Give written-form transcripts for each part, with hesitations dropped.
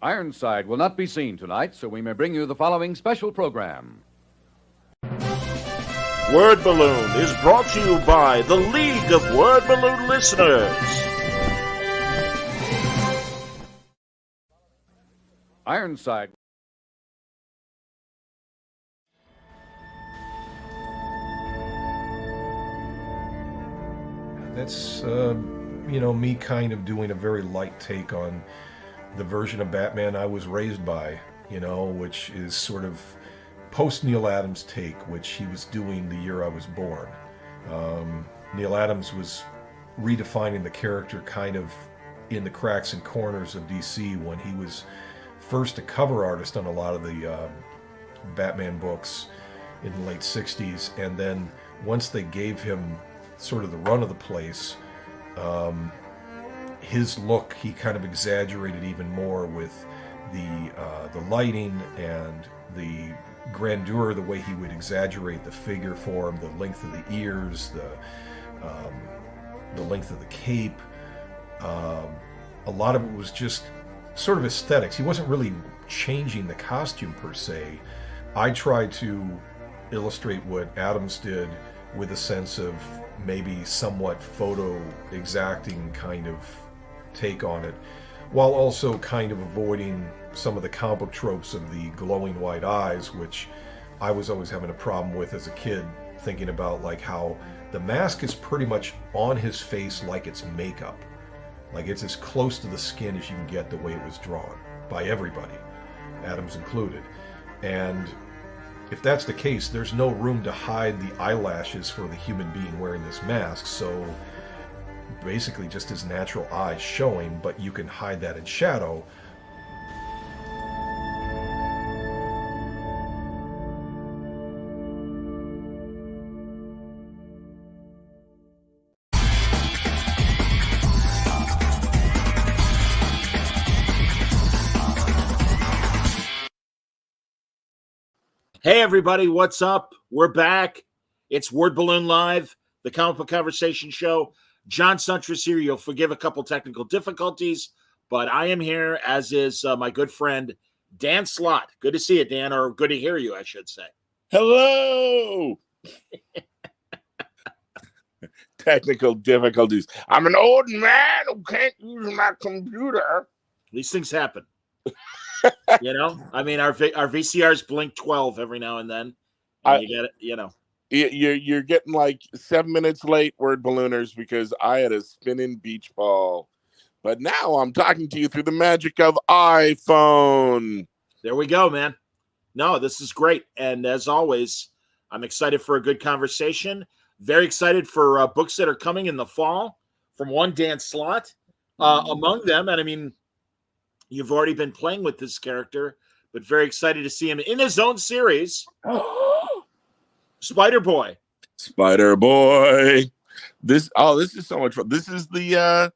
Ironside will not be seen tonight, so we may bring you the following special program. Word Balloon is brought to you by the League of Word Balloon Listeners. Ironside. That's, me kind of doing a very light take on the version of Batman I was raised by, which is sort of post Neil Adams take, which he was doing the year I was born. Neil Adams was redefining the character kind of in the cracks and corners of DC when he was first a cover artist on a lot of the Batman books in the late 60s, and then once they gave him sort of the run of the place, his look, he kind of exaggerated even more with the lighting and the grandeur, the way he would exaggerate the figure form, the length of the ears, the length of the cape. A lot of it was just sort of aesthetics. He wasn't really changing the costume per se. I tried to illustrate what Adams did with a sense of maybe somewhat photo exacting kind of take on it, while also kind of avoiding some of the comic book tropes of the glowing white eyes, which I was always having a problem with as a kid, thinking about like how the mask is pretty much on his face like it's makeup. Like it's as close to the skin as you can get the way it was drawn by everybody, Adams included. And if that's the case, there's no room to hide the eyelashes for the human being wearing this mask, so basically just his natural eyes showing, but you can hide that in shadow. Hey everybody, what's up? We're back. It's Word Balloon Live, the comic book conversation show. John Suntress here. You'll forgive a couple technical difficulties, but I am here, as is my good friend Dan Slott. Good to see you, Dan, or good to hear you, I should say. Hello. Technical difficulties. I'm an old man who can't use my computer. These things happen. I mean, our VCRs blink 12 every now and then. And you get it, You're getting like 7 minutes late, Word Ballooners, because I had a spinning beach ball. But now I'm talking to you through the magic of iPhone. There we go, man. No, this is great. And as always, I'm excited for a good conversation. Very excited for books that are coming in the fall from one Dan Slott. Among them, and I mean, you've already been playing with this character, but very excited to see him in his own series. Spider-Boy. Spider-Boy. This is so much fun. This is the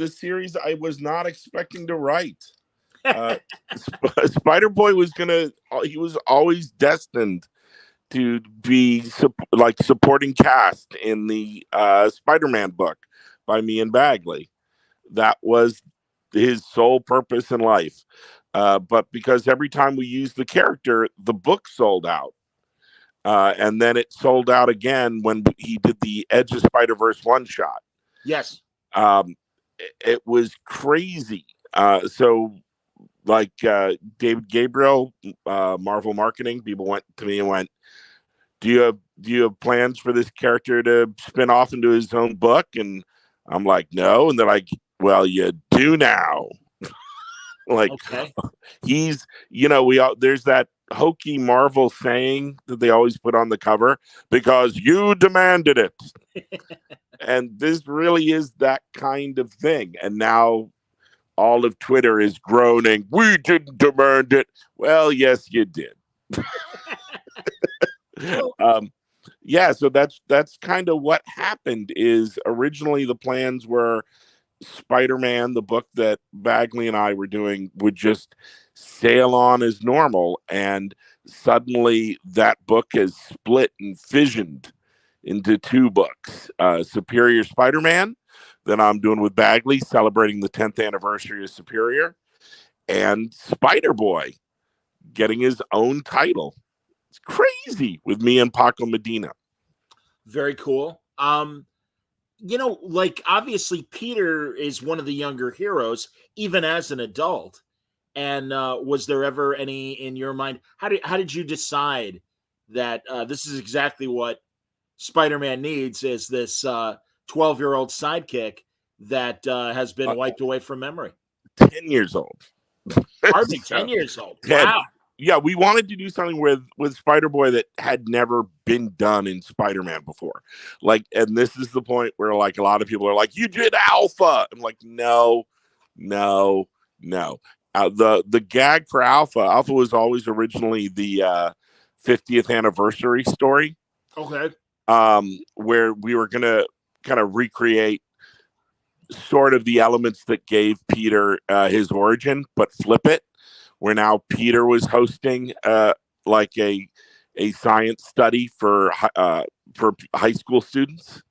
series I was not expecting to write. Spider-Boy he was always destined to be supporting cast in the Spider-Man book by me and Bagley. That was his sole purpose in life. But because every time we used the character, the book sold out. And then it sold out again when he did the Edge of Spider-Verse one-shot. Yes. It was crazy. So David Gabriel, Marvel Marketing, people went to me and went, do you have plans for this character to spin off into his own book? And I'm like, no. And they're like, well, you do now. Okay. He's, there's that hokey Marvel saying that they always put on the cover, because you demanded it. And this really is that kind of thing. And now all of Twitter is groaning, we didn't demand it. Well, yes, you did. So that's kind of what happened. Is originally the plans were Spider-Man, the book that Bagley and I were doing, would just sail on as normal, and suddenly that book has split and fissioned into two books. Superior Spider-Man, that I'm doing with Bagley, celebrating the 10th anniversary of Superior, and Spider-Boy getting his own title. It's crazy with me and Paco Medina. Very cool. Like obviously Peter is one of the younger heroes, even as an adult. And was there ever any in your mind? How did you decide that this is exactly what Spider-Man needs? Is this 12-year-old sidekick that has been wiped away from memory? 10 years old. Pardon me, 10 years old. 10. Wow. Yeah, we wanted to do something with Spider-Boy that had never been done in Spider-Man before. Like, and this is the point where like a lot of people are like, "You did Alpha." I'm like, no. The gag for Alpha was always originally the 50th anniversary story. Okay. Where we were gonna kind of recreate sort of the elements that gave Peter his origin, but flip it. Where now Peter was hosting like a science study for high school students,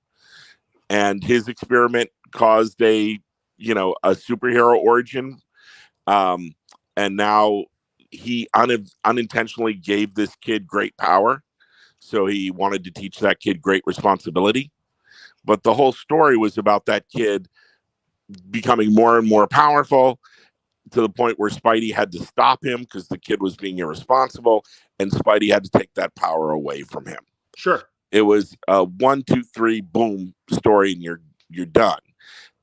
and his experiment caused a superhero origin, and now he unintentionally gave this kid great power, so he wanted to teach that kid great responsibility. But the whole story was about that kid becoming more and more powerful, to the point where Spidey had to stop him because the kid was being irresponsible, and Spidey had to take that power away from him. Sure. It was a 1, 2, 3, boom story, and you're done.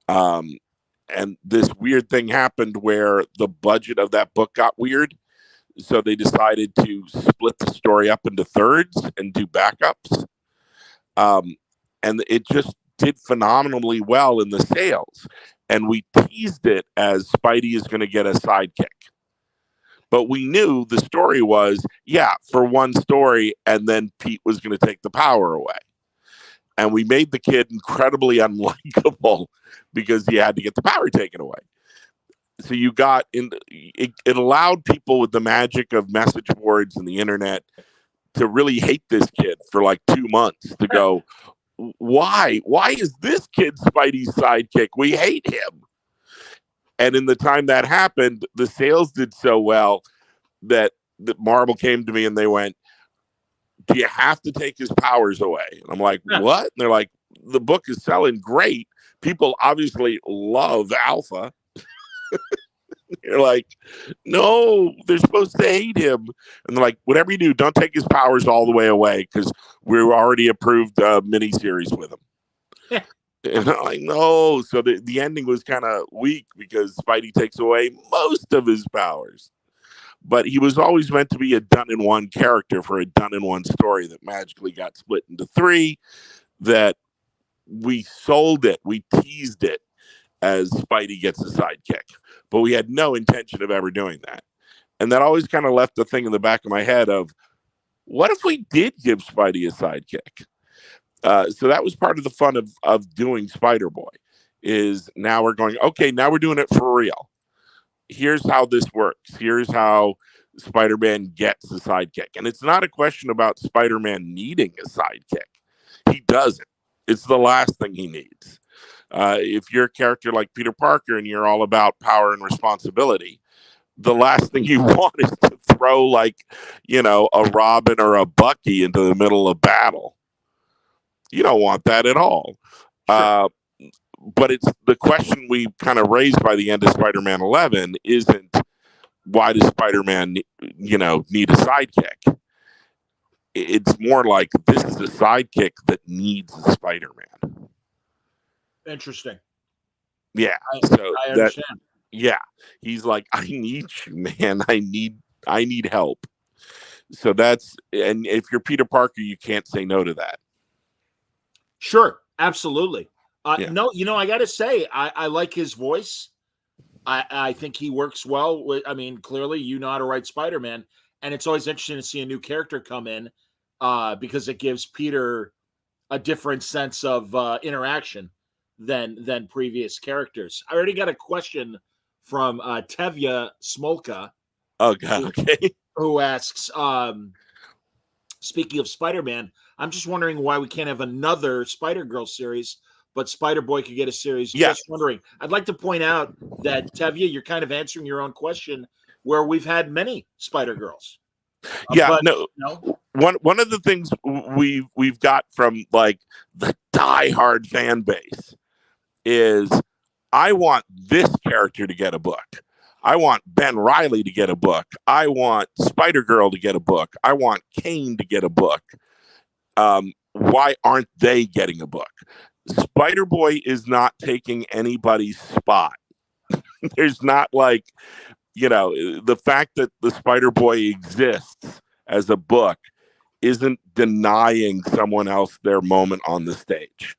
And this weird thing happened where the budget of that book got weird, so they decided to split the story up into thirds and do backups. And it just did phenomenally well in the sales. And we teased it as Spidey is going to get a sidekick. But we knew the story was, for one story, and then Pete was going to take the power away. And we made the kid incredibly unlikable because he had to get the power taken away. So you got it allowed people with the magic of message boards and the internet to really hate this kid for like 2 months, to go, why is this kid Spidey's sidekick? We hate him. And in the time that happened, the sales did so well that Marvel came to me and they went, "Do you have to take his powers away?" And I'm like, "What?" And they're like, "The book is selling great. People obviously love Alpha." You're like, "No, they're supposed to hate him." And they're like, "Whatever you do, don't take his powers all the way away because we're already approved a miniseries with him." And I'm like, "No." So the ending was kind of weak because Spidey takes away most of his powers. But he was always meant to be a done-in-one character for a done-in-one story that magically got split into 3, that we sold it, we teased it as Spidey gets a sidekick. But we had no intention of ever doing that. And that always kind of left the thing in the back of my head of, what if we did give Spidey a sidekick? So that was part of the fun of doing Spider-Boy, is now we're going, okay, now we're doing it for real. Here's how this works. Here's how Spider-Man gets a sidekick. And it's not a question about Spider-Man needing a sidekick. He doesn't. It's the last thing he needs. If you're a character like Peter Parker and you're all about power and responsibility, the last thing you want is to throw like, a Robin or a Bucky into the middle of battle. You don't want that at all. Sure. But it's the question we kind of raised by the end of Spider-Man 11 isn't, why does Spider-Man, need a sidekick? It's more like, this is a sidekick that needs a Spider-Man. Interesting. Yeah. I understand. He's like, I need you, man. I need help. So and if you're Peter Parker, you can't say no to that. Sure. Absolutely. No, I got to say, I like his voice. I think he works well with, clearly you know how to write Spider-Man, and it's always interesting to see a new character come in because it gives Peter a different sense of interaction than previous characters. I already got a question from Tevya Smolka. Oh, God, okay. Who asks, speaking of Spider-Man, I'm just wondering why we can't have another Spider-Girl series but Spider-Boy could get a series. Yeah. Just wondering. I'd like to point out that, Tevye, you're kind of answering your own question where we've had many Spider-Girls. Yeah, But, no. you know, One of the things we've got from like the diehard fan base is I want this character to get a book. I want Ben Reilly to get a book. I want Spider-Girl to get a book. I want Kane to get a book. Why aren't they getting a book? Spider-Boy is not taking anybody's spot. There's not like, the fact that the Spider-Boy exists as a book isn't denying someone else their moment on the stage.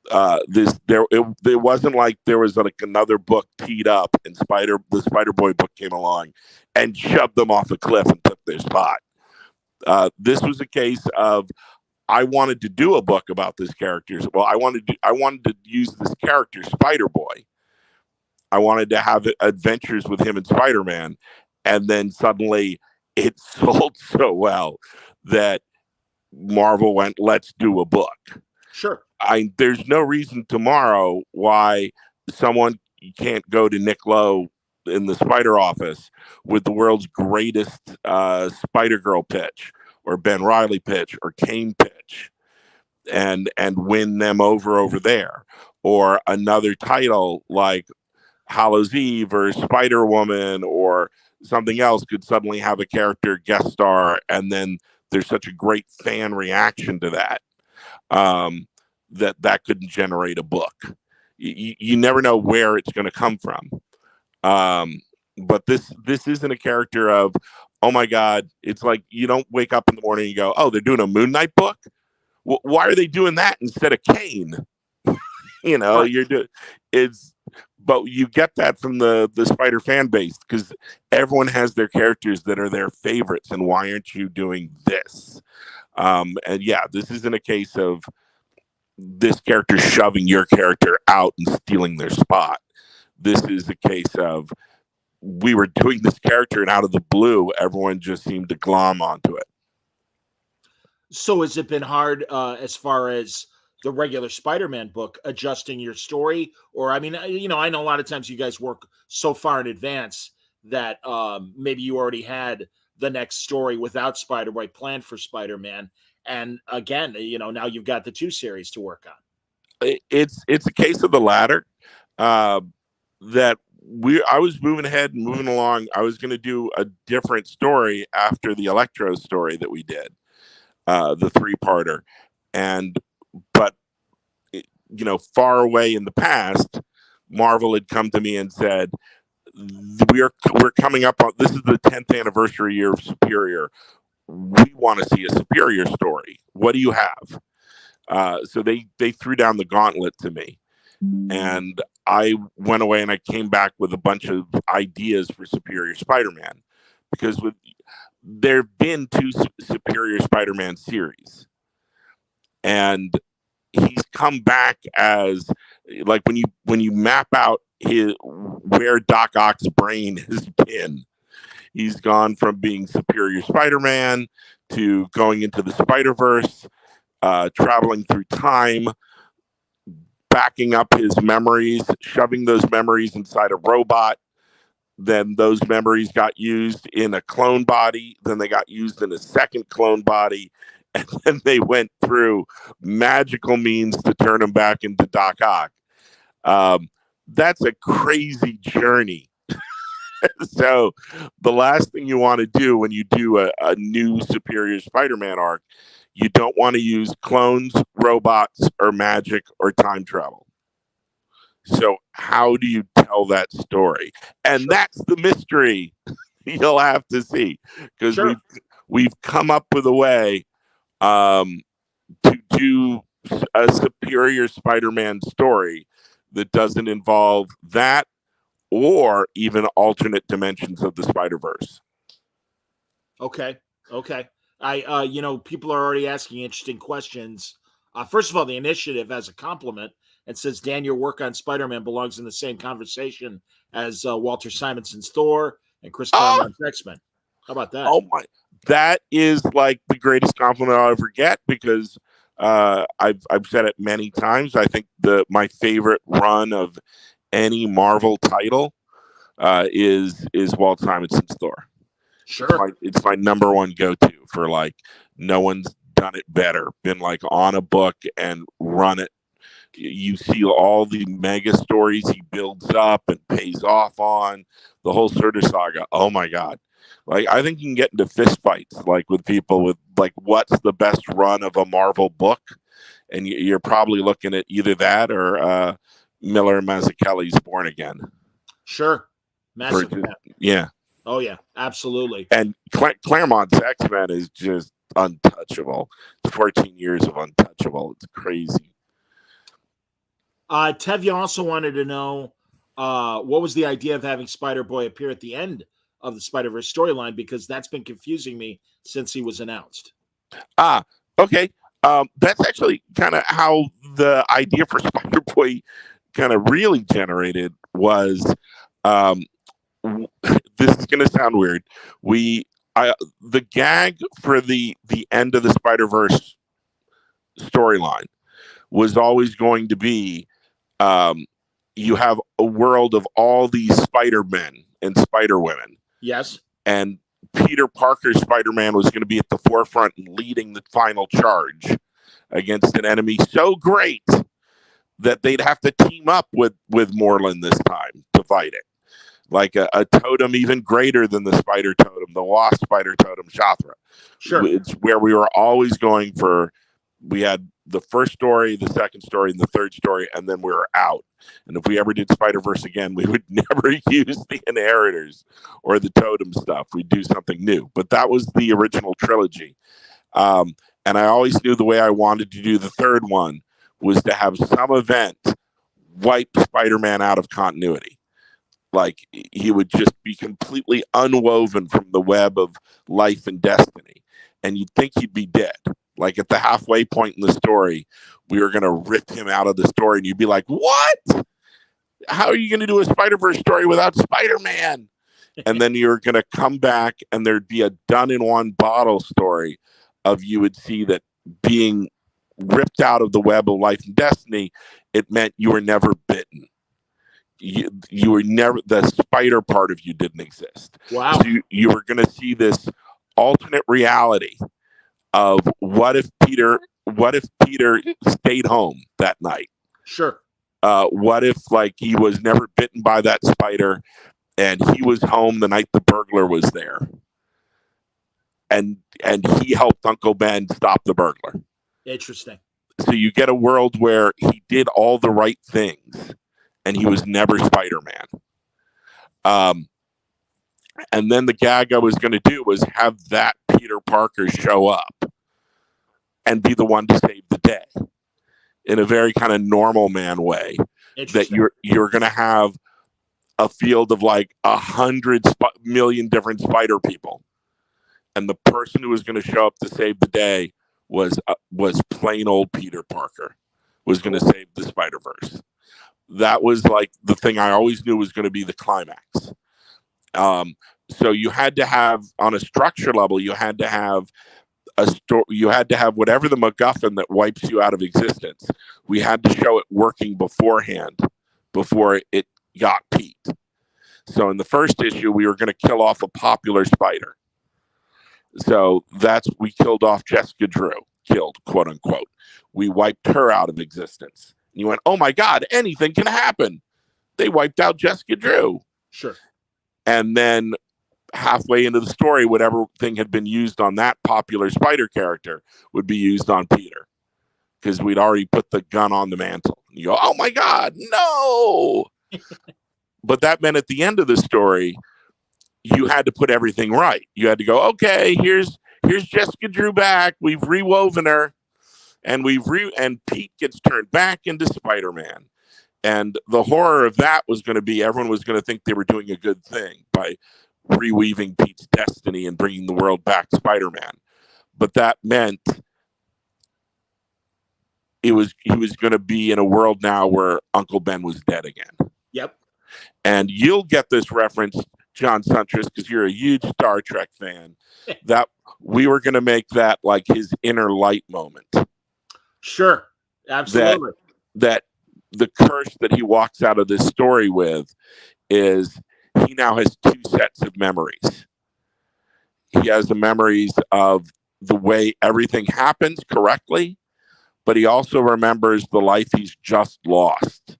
It wasn't like there was like another book teed up and the Spider-Boy book came along and shoved them off a cliff and took their spot. This was a case of I wanted to do a book about this character. Well, I wanted to use this character, Spider-Boy. I wanted to have adventures with him and Spider-Man, and then suddenly it sold so well that Marvel went, "Let's do a book." sure. There's no reason tomorrow why someone can't go to Nick Lowe in the Spider office with the world's greatest Spider-Girl pitch, or Ben Reilly pitch, or Kane pitch, and win them over there, or another title like Hallows Eve or Spider-Woman or something else could suddenly have a character guest star, and then there's such a great fan reaction to that that could generate a book. You never know where it's going to come from. But this isn't a character of, oh my God, it's like you don't wake up in the morning and go, oh, they're doing a Moon Knight book? Why are they doing that instead of Kane? Right. But you get that from the Spider fan base because everyone has their characters that are their favorites, and why aren't you doing this? And yeah, this isn't a case of this character shoving your character out and stealing their spot. This is a case of we were doing this character, and out of the blue, everyone just seemed to glom onto it. So has it been hard as far as the regular Spider-Man book adjusting your story? Or, I mean, I know a lot of times you guys work so far in advance that maybe you already had the next story without Spider-Boy planned for Spider-Man. And again, now you've got the 2 series to work on. It's a case of the latter. That I was moving ahead and moving along. I was going to do a different story after the Electro story that we did, the 3-parter, but far away in the past, Marvel had come to me and said, we're coming up on, this is the 10th anniversary year of Superior. We want to see a Superior story. What do you have? So they threw down the gauntlet to me, and I went away and I came back with a bunch of ideas for Superior Spider-Man, because there have been 2 Superior Spider-Man series, and he's come back as, like, when you map out where Doc Ock's brain has been, he's gone from being Superior Spider-Man to going into the Spider-Verse, traveling through time, backing up his memories, shoving those memories inside a robot. Then those memories got used in a clone body. Then they got used in a second clone body. And then they went through magical means to turn him back into Doc Ock. That's a crazy journey. So the last thing you want to do when you do a new Superior Spider-Man arc, you don't want to use clones, robots, or magic, or time travel. So how do you tell that story? And that's the mystery you'll have to see, because we've come up with a way to do a Superior Spider-Man story that doesn't involve that or even alternate dimensions of the Spider-Verse. Okay. People are already asking interesting questions. First of all, the initiative as a compliment and says, Dan, your work on Spider-Man belongs in the same conversation as Walter Simonson's Thor and Chris Claremont's X-Men. How about that? Oh my, that is like the greatest compliment I'll ever get, because I've said it many times. I think my favorite run of any Marvel title is Walt Simonson's Thor. Sure. It's my number one go-to for like no one's done it better. Been like on a book and run it. You see all the mega stories he builds up and pays off on the whole Surtur saga. Oh my god! Like I think you can get into fist fights like with people with like what's the best run of a Marvel book, and you're probably looking at either that or Miller Mazzucchelli's Born Again. Sure, massive. Yeah. Oh yeah, absolutely. And Claremont's X-Men is just untouchable. It's 14 years of untouchable. It's crazy. Tev, you also wanted to know what was the idea of having Spider-Boy appear at the end of the Spider-Verse storyline, because that's been confusing me since he was announced. Okay. That's actually kind of how the idea for Spider-Boy kind of really generated was this is going to sound weird. The gag for the end of the Spider-Verse storyline was always going to be you have a world of all these Spider-Men and Spider-Women. Yes. And Peter Parker's Spider-Man was going to be at the forefront and leading the final charge against an enemy so great that they'd have to team up with Moreland this time to fight it. Like a totem even greater than the Spider Totem, the Lost Spider Totem, Shathra. Sure. It's where we were always going for. We had the first story, the second story, and the third story, and then we were out. And if we ever did Spider-Verse again, we would never use the Inheritors or the Totem stuff. We'd do something new. But that was the original trilogy. And I always knew the way I wanted to do the third one was to have some event wipe Spider-Man out of continuity. Like he would just be completely unwoven from the web of life and destiny. And you'd think he'd be dead. Like at the halfway point in the story, we were going to rip him out of the story. And you'd be like, what? How are you going to do a Spider-Verse story without Spider-Man? And then you're going to come back and there'd be a done-in-one-bottle story of you would see that being ripped out of the web of life and destiny, it meant you were never bitten. You were never, the spider part of you didn't exist. Wow. So you were going to see this alternate reality of what if Peter stayed home that night? Sure. What if like he was never bitten by that spider and he was home the night the burglar was there, and he helped Uncle Ben stop the burglar. Interesting. So you get a world where he did all the right things and he was never Spider-Man. And then the gag I was going to do was have that Peter Parker show up and be the one to save the day in a very kind of normal man way. That you're going to have a field of like 100 million different spider people, and the person who was going to show up to save the day was plain old Peter Parker, was going to save the Spider-Verse. That was like the thing I always knew was going to be the climax. So you had to have, on a structure level, you had to have a story. You had to have whatever the MacGuffin that wipes you out of existence. We had to show it working beforehand, before it got Pete. So in the first issue, we were going to kill off a popular spider. So we killed off Jessica Drew, killed, quote unquote. We wiped her out of existence. And you went, oh my God, anything can happen. They wiped out Jessica Drew. Sure. And then halfway into the story, whatever thing had been used on that popular spider character would be used on Peter, because we'd already put the gun on the mantle. And you go, oh my God, no. But that meant at the end of the story, you had to put everything right. You had to go, okay, here's Jessica Drew back. We've rewoven her, and and Pete gets turned back into Spider-Man. And the horror of that was going to be everyone was going to think they were doing a good thing by reweaving Pete's destiny and bringing the world back Spider-Man. But that meant he was going to be in a world now where Uncle Ben was dead again. Yep. And you'll get this reference, John Suntress, because you're a huge Star Trek fan, that we were going to make that like his inner light moment. Sure. Absolutely. That the curse that he walks out of this story with is he now has two sets of memories. He has the memories of the way everything happens correctly, but he also remembers the life he's just lost,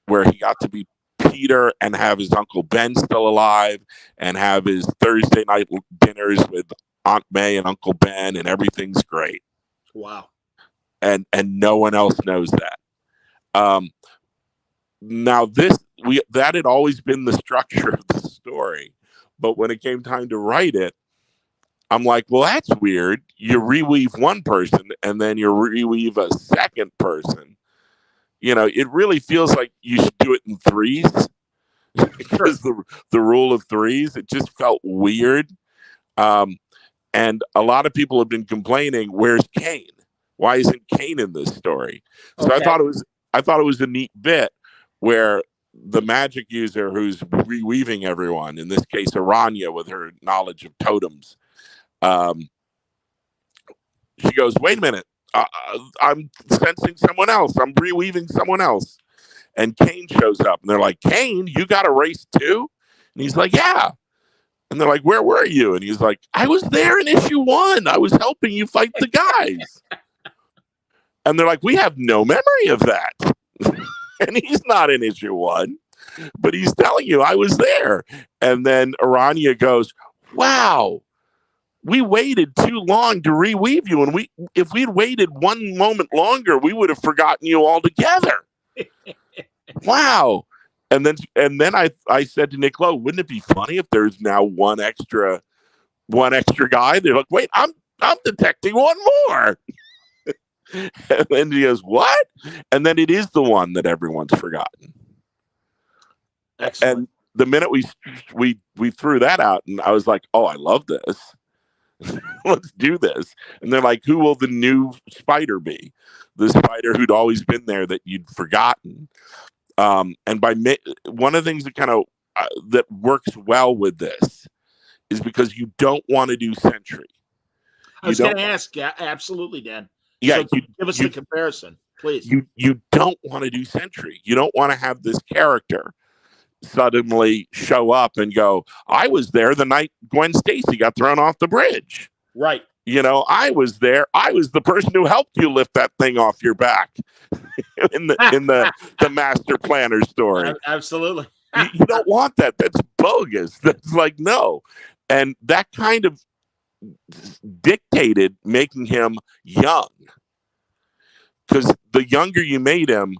where he got to be Peter and have his Uncle Ben still alive and have his Thursday night dinners with Aunt May and Uncle Ben, and everything's great. Wow. And no one else knows that. Now that had always been the structure of the story, but when it came time to write it, I'm like, well, that's weird. You reweave one person and then you reweave a second person. It really feels like you should do it in threes because the rule of threes, it just felt weird. And a lot of people have been complaining, where's Kane? Why isn't Kane in this story? So Okay. I thought it was a neat bit where the magic user who's reweaving everyone, in this case Aranya with her knowledge of totems, she goes, wait a minute, I'm sensing someone else. I'm reweaving someone else. And Kane shows up and they're like, Kane, you got a race too? And he's like, yeah. And they're like, where were you? And he's like, I was there in issue 1. I was helping you fight the guys. And they're like, we have no memory of that. And he's not in issue 1, but he's telling you I was there. And then Aranya goes, wow, we waited too long to reweave you. And if we'd waited one moment longer, we would have forgotten you altogether. Wow. And then I said to Nick Lowe, wouldn't it be funny if there's now one extra guy? They're like, wait, I'm detecting one more. And then he goes, what? And then it is the one that everyone's forgotten. Excellent. And the minute we threw that out, and I was like, oh, I love this. Let's do this. And they're like, who will the new spider be? The spider who'd always been there that you'd forgotten. And one of the things that kind of that works well with this is because you don't want to do Sentry. I was going to ask, absolutely, Dan. Yeah, so give us the comparison, please. You don't want to do Sentry. You don't want to have this character suddenly show up and go, I was there the night Gwen Stacy got thrown off the bridge. Right. I was there. I was the person who helped you lift that thing off your back in the master planner story. Absolutely. You don't want that. That's bogus. That's like, no. And that kind of dictated making him young. Because the younger you made him,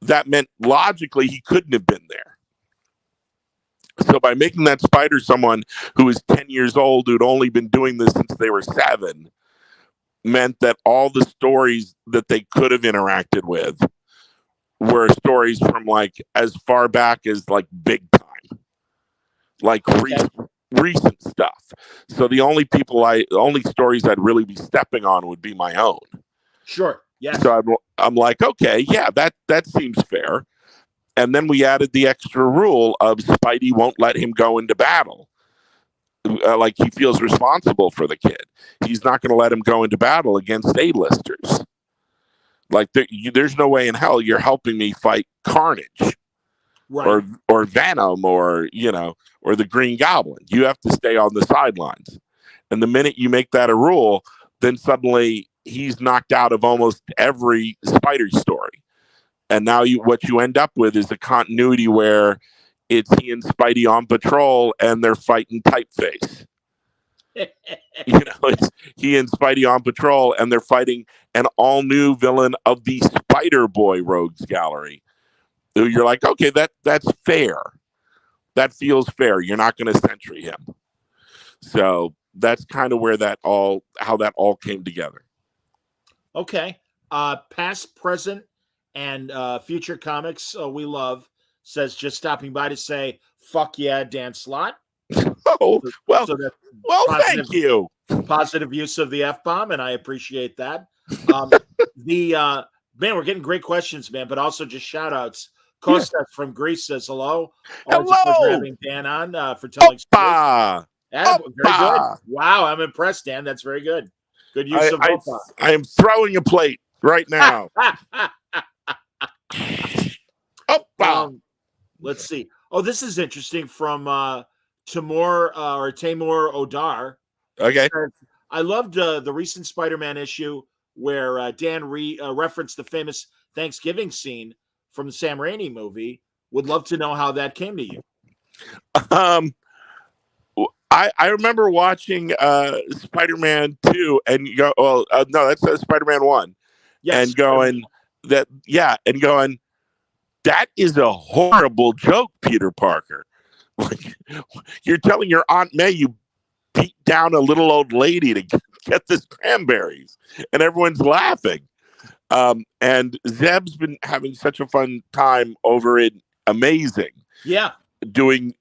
that meant logically he couldn't have been there. So by making that spider someone who was 10 years old, who'd only been doing this since they were 7, meant that all the stories that they could have interacted with were stories from like as far back as like Big Time, like recent stuff. So the only stories I'd really be stepping on would be my own. Sure. Yeah. So I'm like, okay, yeah, that seems fair. And then we added the extra rule of Spidey won't let him go into battle. Like he feels responsible for the kid. He's not going to let him go into battle against A-listers. Like there's no way in hell you're helping me fight Carnage, right, or Venom, or the Green Goblin. You have to stay on the sidelines. And the minute you make that a rule, then suddenly he's knocked out of almost every Spider story. And now what you end up with is a continuity where it's he and Spidey on patrol and they're fighting Typeface. It's he and Spidey on patrol and they're fighting an all-new villain of the Spider-Boy Rogues Gallery. So you're like, okay, that's fair. That feels fair. You're not going to Sentry him. So that's kind of where how that all came together. Okay. Past, present, and future comics we love says just stopping by to say, fuck yeah, Dan Slott. Oh, well, thank you. Positive use of the F-bomb, and I appreciate that. Man, we're getting great questions, man, but also just shout-outs. Kostas from Greece says hello. Hello. For having Dan on for telling stories. Very good. Wow, I'm impressed, Dan. That's very good. Good use of willpower. I am throwing a plate right now. Oh, wow. Let's see. Oh, this is interesting from Timur Odar. Okay. I loved the recent Spider-Man issue where Dan referenced the famous Thanksgiving scene from the Sam Raimi movie. Would love to know how that came to you. I remember watching Spider-Man 2 and go, well, no, that's Spider-Man 1. Yes, and going that, and going, that is a horrible joke, Peter Parker. Like, you're telling your Aunt May you beat down a little old lady to get this cranberries, and everyone's laughing. And Zeb's been having such a fun time over it. Amazing. Yeah.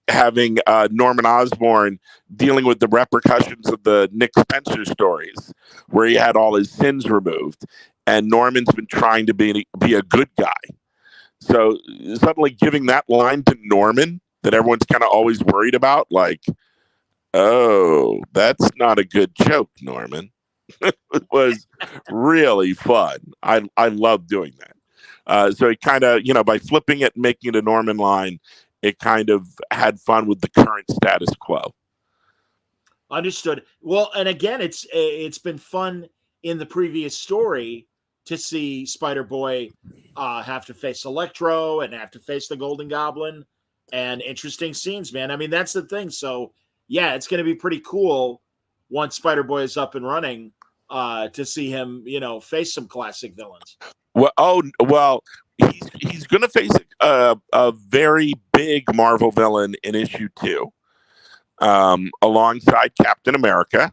Having Norman Osborn dealing with the repercussions of the Nick Spencer stories, where he had all his sins removed, and Norman's been trying to be a good guy. So suddenly giving that line to Norman that everyone's kind of always worried about, like, oh, that's not a good joke, Norman. It was really fun. I love doing that. So it kind of, by flipping it and making it a Norman line, it kind of had fun with the current status quo. Understood. Well, and again, it's been fun in the previous story to see Spider-Boy have to face Electro and have to face the Golden Goblin, and interesting scenes, man. I mean, that's the thing. So, yeah, it's going to be pretty cool once Spider-Boy is up and running to see him, face some classic villains. Well, he's going to face a very big Marvel villain in issue 2, alongside Captain America.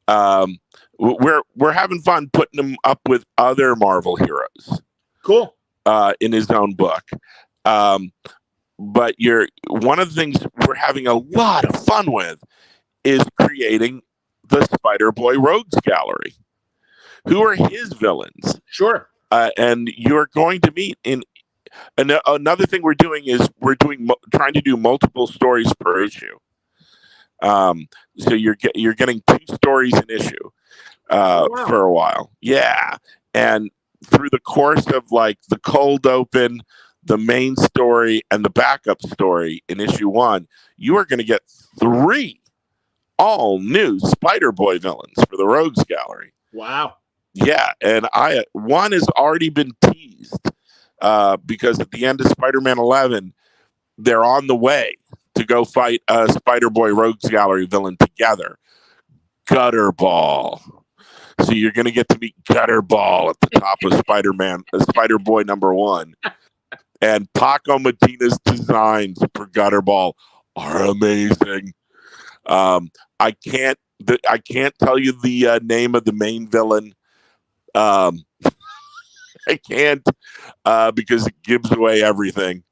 We're having fun putting him up with other Marvel heroes. Cool. In his own book. But one of the things we're having a lot of fun with is creating the Spider-Boy Rogues Gallery. Who are his villains? Sure. And you're going to meet in another thing we're doing is trying to do multiple stories per issue. So you're getting 2 stories an issue for a while. Yeah. And through the course of like the cold open, the main story, and the backup story in issue 1, you are going to get 3 all new Spider-Boy villains for the Rogues Gallery. Wow. Yeah, and one has already been teased because at the end of Spider-Man 11, they're on the way to go fight a Spider-Boy Rogues Gallery villain together. Gutterball. So you're going to get to meet Gutterball at the top of Spider-Boy #1. And Paco Medina's designs for Gutterball are amazing. I can't tell you the name of the main villain. I can't because it gives away everything.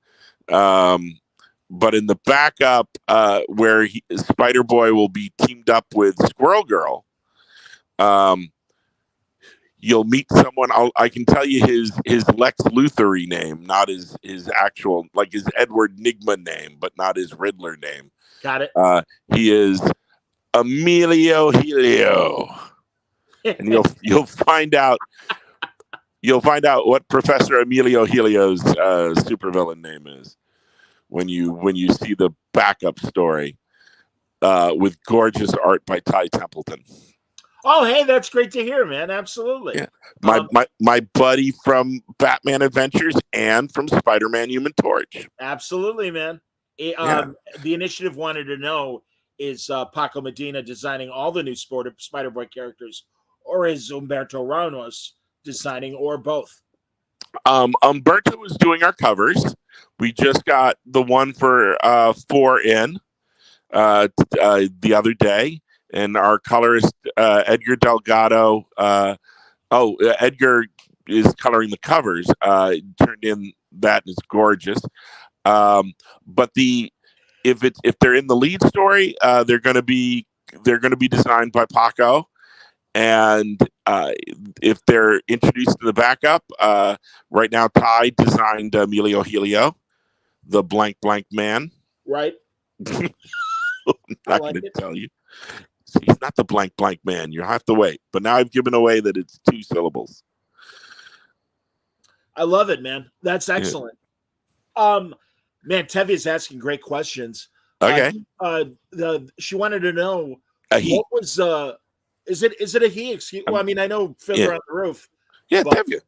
But in the backup, where Spider-Boy will be teamed up with Squirrel Girl, you'll meet someone. I can tell you his Lex Luthor-y name, not his actual, like his Edward Nygma name, but not his Riddler name. Got it. He is Emilio Helio, and you'll find out. You'll find out what Professor Emilio Helio's supervillain name is when you see the backup story with gorgeous art by Ty Templeton. Oh, hey, that's great to hear, man. Absolutely. Yeah. My buddy from Batman Adventures and from Spider-Man Human Torch. Absolutely, man. The initiative wanted to know, is Paco Medina designing all the new Spider-Boy characters, or is Humberto Ramos designing, or both? Humberto was doing our covers. We just got the one for 4 in the other day. And our colorist, Edgar Delgado, Edgar is coloring the covers. Turned in that, and it's gorgeous. But if they're in the lead story, they're going to be designed by Paco. And if they're introduced to the backup, right now Ty designed Emilio Helio, the blank man. Right. I'm not going to tell you. He's not the blank blank man. You'll have to wait. But now I've given away that it's 2 syllables. I love it, man. That's excellent. Man, Tevia's asking great questions. Okay. She wanted to know He. what was is it a he? Excuse. Well, I mean, I know Fiddler on the Roof. Yeah, but, Tevye.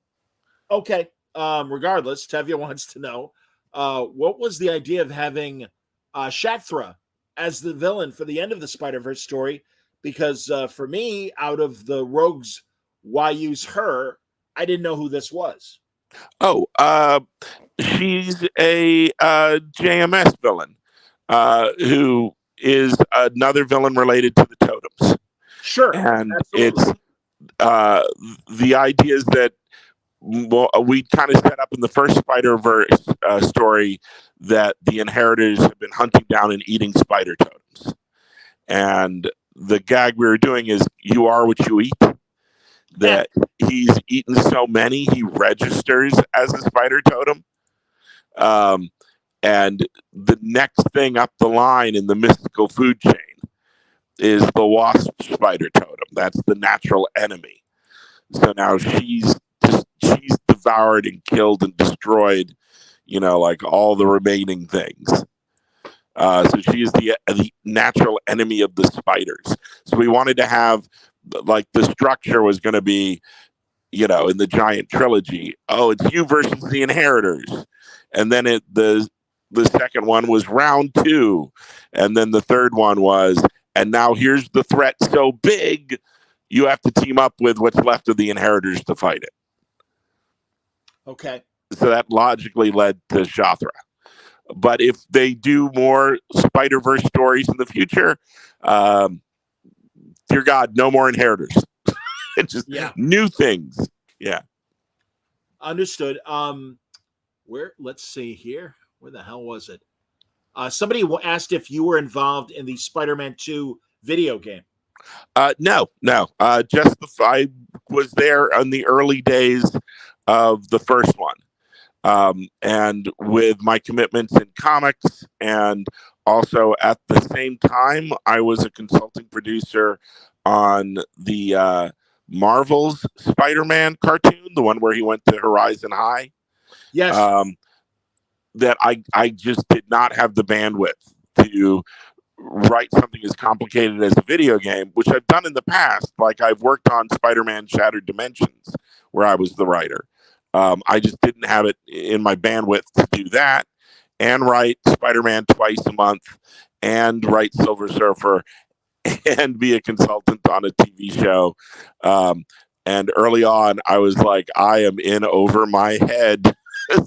Okay. Regardless, Tevye wants to know what was the idea of having Shakthra as the villain for the end of the Spider-Verse story? Because for me, out of the rogues, why use her? I didn't know who this was. Oh, she's a JMS villain who is another villain related to the totems. Sure. And absolutely. it's the idea is that we kind of set up in the first Spider-Verse story that the Inheritors have been hunting down and eating spider totems. And the gag we were doing is you are what you eat. That he's eaten so many, he registers as a spider totem. And the next thing up the line in the mystical food chain is the wasp spider totem. That's the natural enemy. So now she's devoured and killed and destroyed, like all the remaining things. So she is the natural enemy of the spiders. So we wanted to have, like, the structure was going to be, in the giant trilogy. Oh, it's you versus the Inheritors. And then the second one was round 2. And then the third one was, and now here's the threat so big, you have to team up with what's left of the Inheritors to fight it. Okay. So that logically led to Shakthra. But if they do more Spider-Verse stories in the future, dear God, no more Inheritors. It's just new things. Yeah. Understood. Let's see here. Where the hell was it? Somebody asked if you were involved in the Spider-Man 2 video game. No. I was there in the early days of the first one. And with my commitments in comics, and also at the same time, I was a consulting producer on the Marvel's Spider-Man cartoon, the one where he went to Horizon High. Yes. That I just did not have the bandwidth to write something as complicated as a video game, which I've done in the past. Like, I've worked on Spider-Man Shattered Dimensions, where I was the writer. I just didn't have it in my bandwidth to do that and write Spider-Man twice a month and write Silver Surfer and be a consultant on a TV show. And early on, I was like, I am in over my head.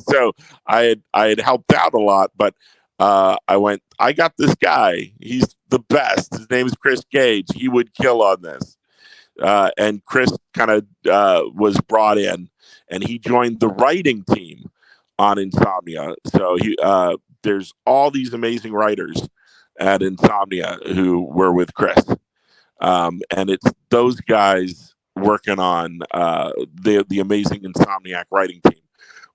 So I had helped out a lot, but I got this guy. He's the best. His name is Chris Gage. He would kill on this. And Chris kind of was brought in, and he joined the writing team on Insomnia. So there's all these amazing writers at Insomnia who were with Chris. And it's those guys working on the amazing Insomniac writing team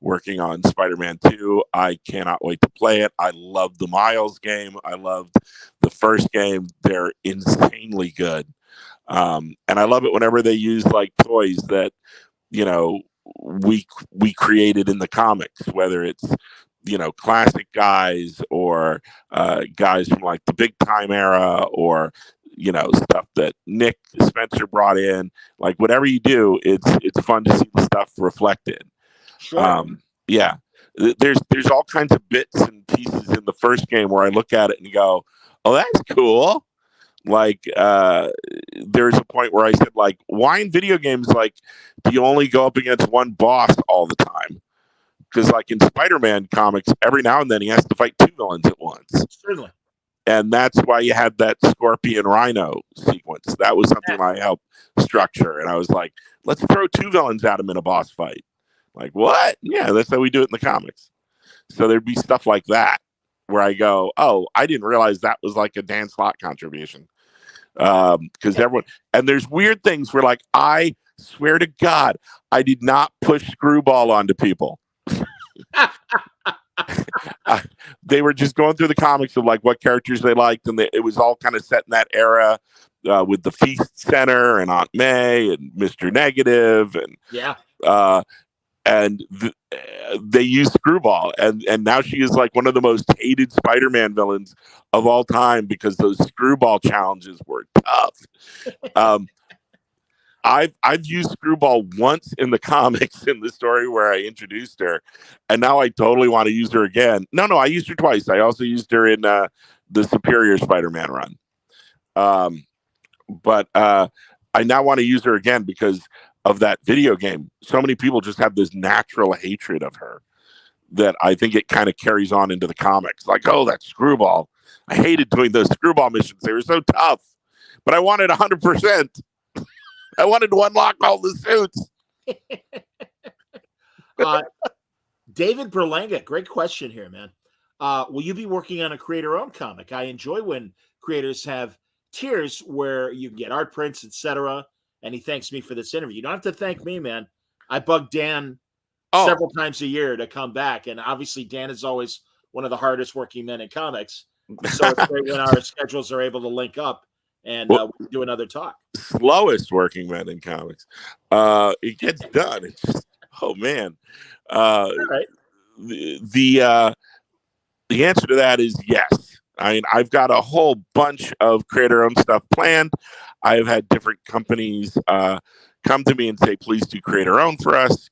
working on Spider-Man 2. I cannot wait to play it. I love the Miles game. I loved the first game. They're insanely good. And I love it whenever they use like toys that, we created in the comics, whether it's, classic guys or guys from like the Big Time era or, stuff that Nick Spencer brought in. Like, whatever you do, it's fun to see the stuff reflected. Sure. Yeah. There's all kinds of bits and pieces in the first game where I look at it and go, oh, that's cool. Like, there's a point where I said, like, why in video games, like, do you only go up against one boss all the time? Because, like, in Spider-Man comics, every now and then he has to fight 2 villains at once. Certainly. And that's why you had that Scorpion Rhino sequence. That was something I helped structure. And I was like, let's throw 2 villains at him in a boss fight. Like, what? Yeah, that's how we do it in the comics. So there'd be stuff like that where I go, oh, I didn't realize that was like a Dan Slott contribution. Because everyone, and there's weird things where, like, I swear to God, I did not push Screwball onto people. They were just going through the comics of like what characters they liked, and it was all kind of set in that era. with the Feast Center and Aunt May and Mr. Negative Yeah. They use Screwball, and now she is like one of the most hated Spider-Man villains of all time because those Screwball challenges were tough. I've used Screwball once in the comics in the story where I introduced her, and now I totally want to use her again. No, I used her twice. I also used her in the Superior Spider-Man run. But I now want to use her again because of that video game. So many people just have this natural hatred of her that I think it kind of carries on into the comics. Like, oh, that Screwball. I hated doing those Screwball missions. They were so tough, but I wanted 100%. I wanted to unlock all the suits. David Berlanga, great question here, man. Will you be working on a creator-owned comic? I enjoy when creators have tiers where you can get art prints, etc. And he thanks me for this interview. You don't have to thank me, man. I bug Dan several times a year to come back, and obviously Dan is always one of the hardest working men in comics. So it's great when our schedules are able to link up and do another talk. Slowest working man in comics. It gets done. It's just, oh man. All right. The answer to that is yes. I mean, I've got a whole bunch of creator-owned stuff planned. I've had different companies come to me and say, please do creator-owned for us.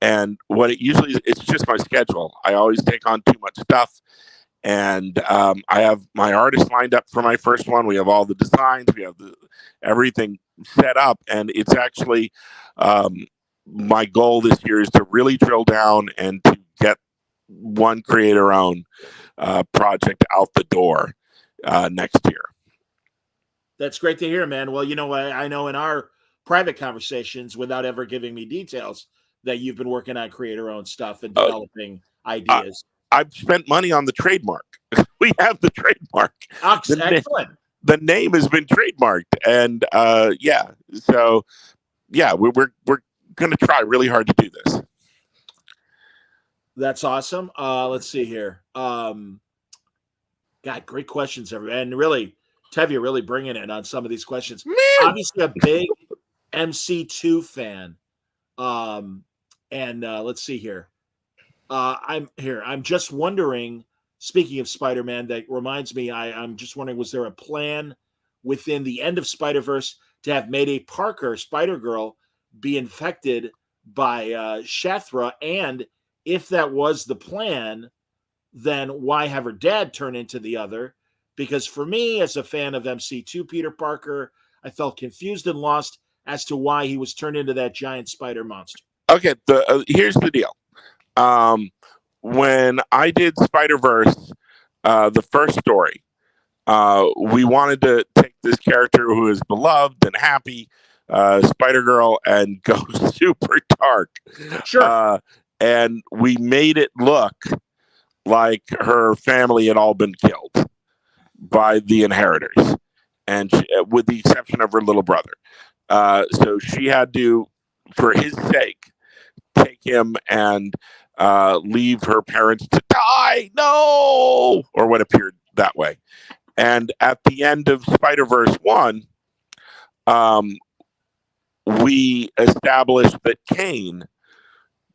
And what it usually is, it's just my schedule. I always take on too much stuff. And I have my artists lined up for my first one. We have all the designs. We have everything set up. And it's actually my goal this year is to really drill down and to get one creator-owned project out the door next year. That's great to hear, man. Well, you know, I know in our private conversations, without ever giving me details, that you've been working on creator-owned stuff and developing ideas. I've spent money on the trademark. We have the trademark. Excellent. The name has been trademarked, and so we're going to try really hard to do this. That's awesome. Let's see here. God, great questions, everyone. And really, Tevye really bringing it on some of these questions. Man. Obviously, a big MC2 fan. Let's see here. I'm just wondering, speaking of Spider-Man, that reminds me, I'm just wondering, was there a plan within the end of Spider-Verse to have Mayday Parker, Spider-Girl, be infected by Shathra? And if that was the plan, then why have her dad turn into the other? Because for me, as a fan of MC2 Peter Parker, I felt confused and lost as to why he was turned into that giant spider monster. Okay, here's the deal. When I did Spider-Verse, the first story, we wanted to take this character who is beloved and happy, Spider-Girl, and go super dark. Sure. And we made it look like her family had all been killed by the inheritors, and with the exception of her little brother. So she had to, for his sake, take him and leave her parents to die. No! Or what appeared that way. And at the end of Spider-Verse 1, we established that Kane,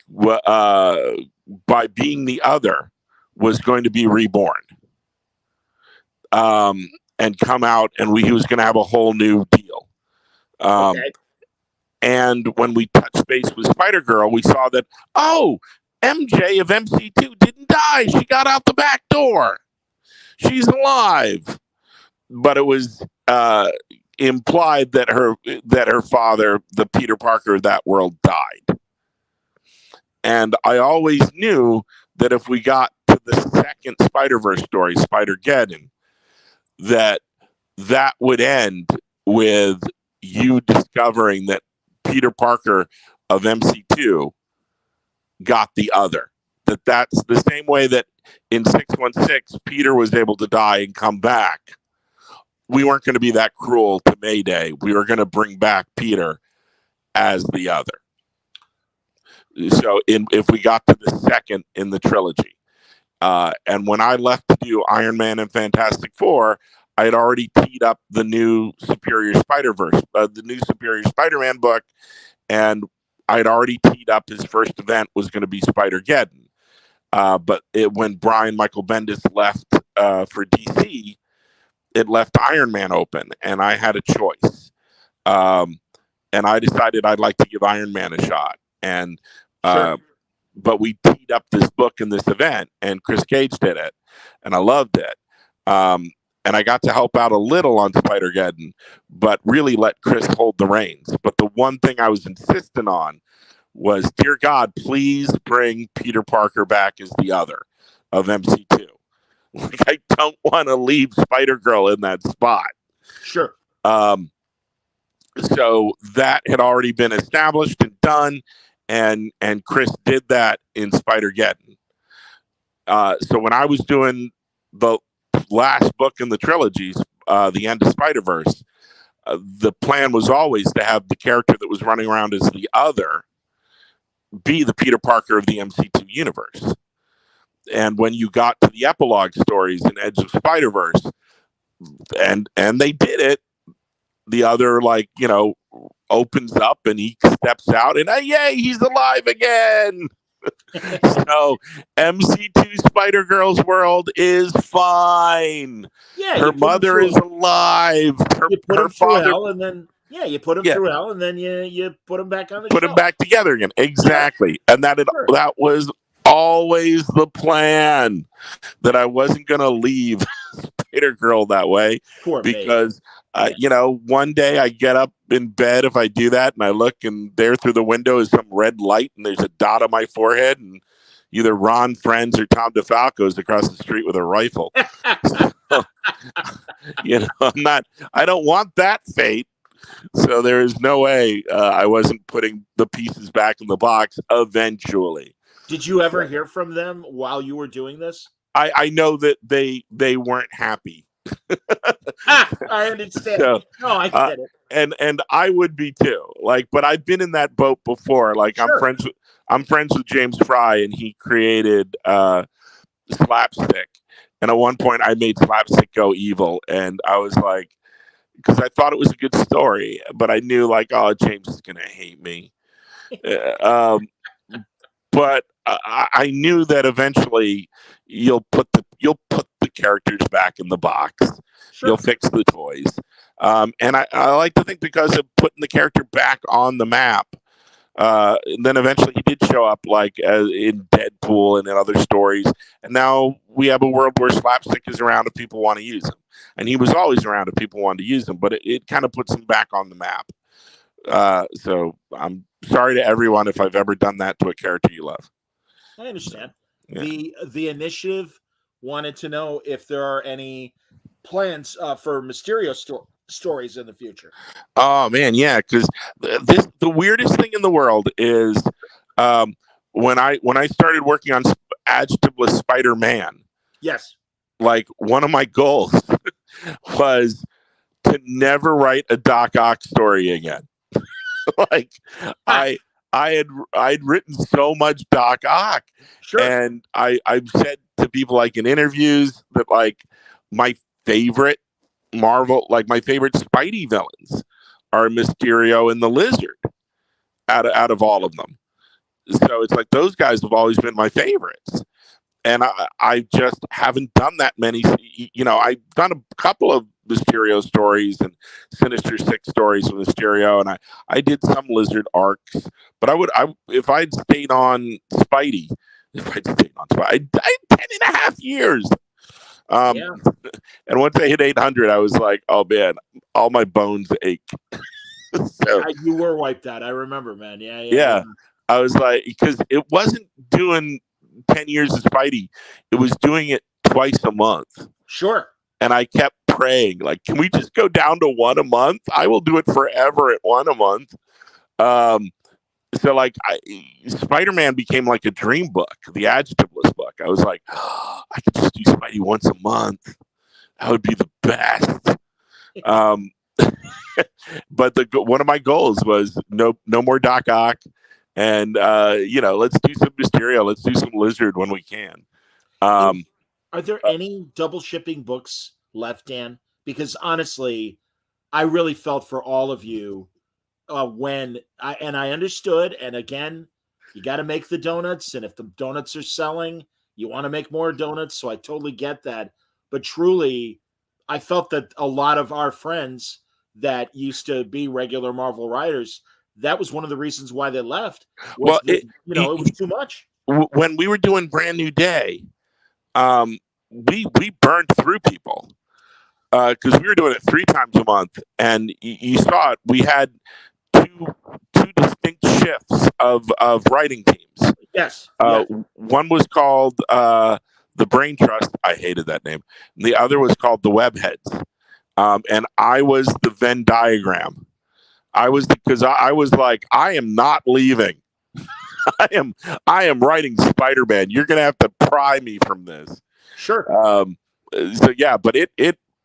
by being the other, was going to be reborn and come out, and he was going to have a whole new deal. Okay. And when we touched base with Spider-Girl, we saw that, MJ of MC2 didn't die. She got out the back door. She's alive. But it was implied that her father, the Peter Parker of that world, died. And I always knew that if we got to the second Spider-Verse story, Spider-Geddon, that would end with you discovering that Peter Parker of MC2 got the other. That's the same way that in 616 Peter was able to die and come back. We weren't going to be that cruel to Mayday. We were going to bring back Peter as the other. So if we got to the second in the trilogy, and when I left to do Iron Man and Fantastic Four, I had already teed up the new Superior Spider-Verse, the new Superior Spider-Man book, and I'd already teed up his first event was going to be Spider-Geddon. But when Brian Michael Bendis left for DC, it left Iron Man open, and I had a choice. And I decided I'd like to give Iron Man a shot. And Sure. but we teed up this book and this event, and Chris Cage did it, and I loved it. And I got to help out a little on Spider-Geddon, but really let Chris hold the reins. But the one thing I was insistent on was, dear God, please bring Peter Parker back as the other of MC2. Like, I don't want to leave Spider-Girl in that spot. Sure. So that had already been established and done, and Chris did that in Spider-Geddon. So when I was doing the last book in the trilogies, the end of Spider-Verse, the plan was always to have the character that was running around as the other be the Peter Parker of the MC2 universe. And when you got to the epilogue stories in Edge of Spider-Verse, and they did it, the other, like, you know, opens up and he steps out and yay, he's alive again. So MC2 Spider-Girl's world is fine. Yeah, her mother is alive. Her father, hell, and then you put him through hell, and then you put him back on the put show. him back together again. Exactly. And that was always the plan, that I wasn't going to leave Spider-Girl that way. Poor because you know, one day I get up in bed, if I do that, and I look, and there through the window is some red light, and there's a dot on my forehead, and either Ron Friends or Tom DeFalco is across the street with a rifle. So, you know, I don't want that fate. So there is no way I wasn't putting the pieces back in the box eventually. Did you ever hear from them while you were doing this? I know that they weren't happy. I understand. So, no, I get it. And I would be too. Like, but I've been in that boat before. Like, sure. I'm friends with James Fry, and he created Slapstick. And at one point, I made Slapstick go evil, and I was like, because I thought it was a good story, but I knew, like, oh, James is gonna hate me. But I knew that eventually you'll put the characters back in the box. Sure. You'll fix the toys. And I like to think, because of putting the character back on the map, and then eventually he did show up, like, in Deadpool and in other stories. And now we have a world where Slapstick is around if people want to use him. And he was always around if people wanted to use him, but it kind of puts him back on the map. So I'm sorry to everyone if I've ever done that to a character you love. I understand. Yeah. The initiative wanted to know if there are any plans for Mysterio stories in the future. Oh man, yeah, because the weirdest thing in the world is when I started working on Adjectiveless Spider-Man. Yes. Like, one of my goals was to never write a Doc Ock story again. Like, I'd written so much Doc Ock, sure. And I've said to people, like, in interviews, that, like, my favorite Marvel, like, my favorite Spidey villains are Mysterio and the Lizard out of all of them. So it's like, those guys have always been my favorites. And I just haven't done that many. You know, I've done a couple of Mysterio stories and Sinister Six stories with Mysterio, and I did some Lizard arcs. But if I'd stayed on Spidey, I'd 10.5 years. And once I hit 800, I was like, oh man, all my bones ache. So, you were wiped out. I remember, man. Yeah. I was like, because it wasn't doing 10 years of Spidey, it was doing it twice a month. Sure. And I kept praying, like, can we just go down to one a month? I will do it forever at one a month. So, like, Spider-Man became like a dream book, the Adjectiveless book. I was like, oh, I could just do Spidey once a month. That would be the best. But one of my goals was no more Doc Ock. And, you know, let's do some Mysterio. Let's do some Lizard when we can. Are there any double shipping books left, Dan, because honestly, I really felt for all of you when I understood. And again, you got to make the donuts, and if the donuts are selling, you want to make more donuts. So I totally get that. But truly, I felt that a lot of our friends that used to be regular Marvel writers, that was one of the reasons why they left. Was Well, that it was too much. when we were doing Brand New Day, we burned through people because we were doing it 3 times a month, and you saw it. We had two distinct shifts of writing teams. Yes. Yes. One was called the Brain Trust. I hated that name. And the other was called the Webheads. And I was the Venn diagram. I was because I was like, I am not leaving. I am writing Spider-Man. You're gonna have to pry me from this. Sure. So yeah, but it's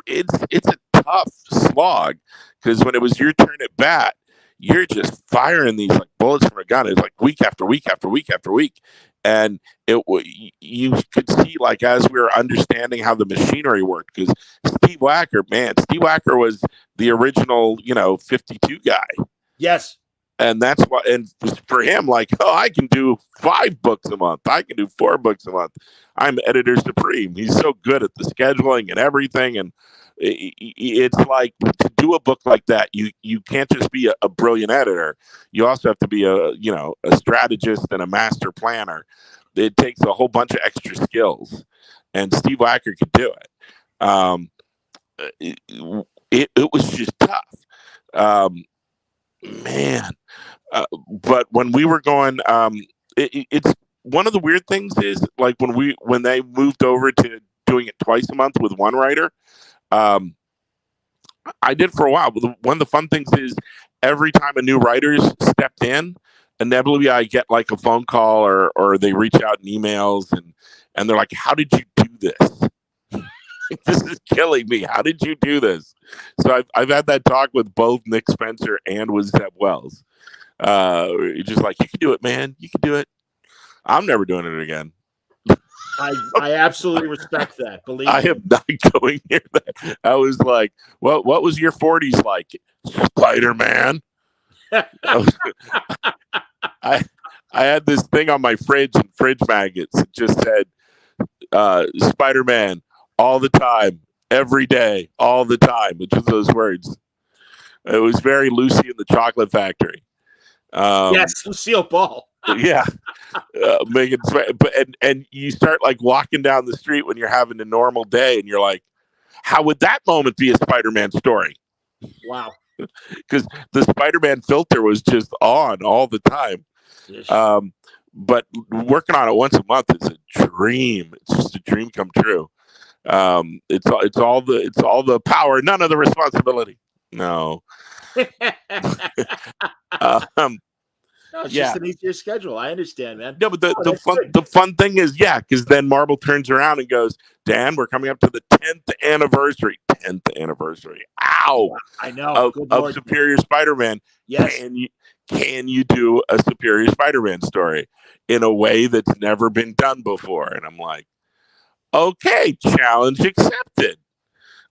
a tough slog because when it was your turn at bat, you're just firing these like bullets from a gun. It's like week after week after week after week, and you could see like as we were understanding how the machinery worked because Steve Wacker was the original 52 guy. Yes. And that's why, and for him, like, oh, I can do 5 books a month. I can do 4 books a month. I'm editor supreme. He's so good at the scheduling and everything. And it's like to do a book like that, you can't just be a brilliant editor. You also have to be a strategist and a master planner. It takes a whole bunch of extra skills, and Steve Wacker could do it. It was just tough. Man, but when we were going, it's one of the weird things is like when they moved over to doing it twice a month with one writer. I did for a while, but one of the fun things is every time a new writer's stepped in, inevitably I get like a phone call or they reach out in emails and they're like, "How did you do this? This is killing me. How did you do this?" So I've had that talk with both Nick Spencer and with Zeb Wells. Just like, you can do it, man. You can do it. I'm never doing it again. I absolutely respect that. Believe I me. am not going near that. I was like, what was your 40s like? Spider-Man. I had this thing on my fridge in Fridge Maggots. It just said Spider-Man all the time, every day, all the time. It's just those words. It was very Lucy in the Chocolate Factory. Yes, Lucille Ball. Yeah, Megan. But and you start like walking down the street when you're having a normal day, and you're like, how would that moment be a Spider-Man story? Wow. Because the Spider-Man filter was just on all the time. Yes. But working on it once a month is a dream. It's just a dream come true. It's all the power, none of the responsibility. No. No, it's just an easier schedule. I understand, man. No, but the fun thing is, because then Marvel turns around and goes, Dan, we're coming up to the 10th anniversary. 10th anniversary. Ow! I know. Of Superior Spider-Man. Yes. Can you do a Superior Spider-Man story in a way that's never been done before? And I'm like, okay, challenge accepted.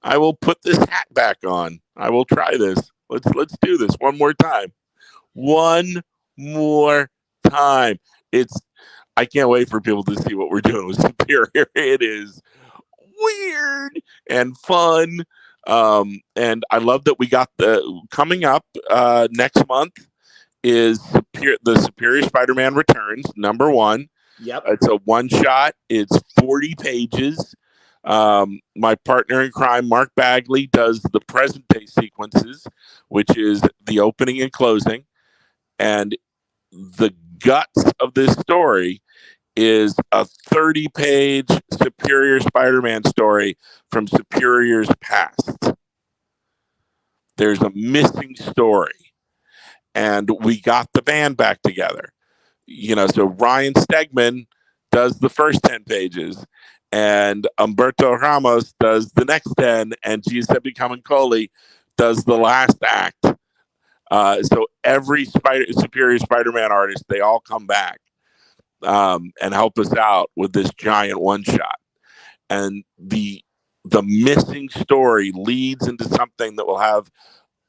I will put this hat back on. I will try this. Let's do this one more time. One more time. I can't wait for people to see what we're doing with Superior. It is weird and fun. And I love that we got coming up next month is the Superior Spider-Man Returns, #1. Yep. It's a one-shot. It's 40 pages. My partner in crime, Mark Bagley, does the present day sequences, which is the opening and closing. And the guts of this story is a 30-page Superior Spider-Man story from Superior's past. There's a missing story. And we got the band back together. So Ryan Stegman does the first 10 pages, and Humberto Ramos does the next 10, and Giuseppe Camuncoli does the last act. So every Superior Spider-Man artist, they all come back and help us out with this giant one-shot. And the the missing story leads into something that will have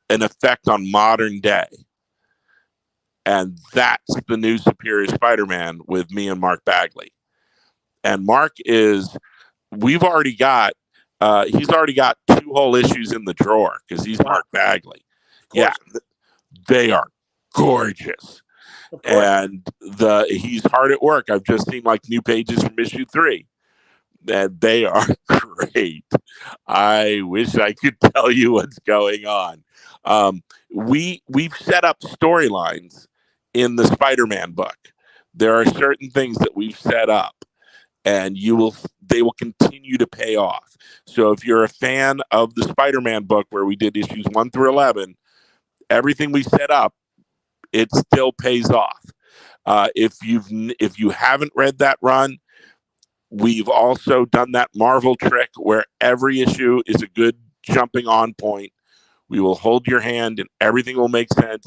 an effect on modern day. And that's the new Superior Spider-Man with me and Mark Bagley. And Mark he's already got 2 whole issues in the drawer because he's Mark Bagley. Yeah, they are gorgeous. And he's hard at work. I've just seen like new pages from issue 3. And they are great. I wish I could tell you what's going on. We've set up storylines in the Spider-Man book. There are certain things that we've set up, and they will continue to pay off. So if you're a fan of the Spider-Man book where we did issues 1 through 11, everything we set up, it still pays off. If you haven't read that run, we've also done that Marvel trick where every issue is a good jumping on point. We will hold your hand and everything will make sense,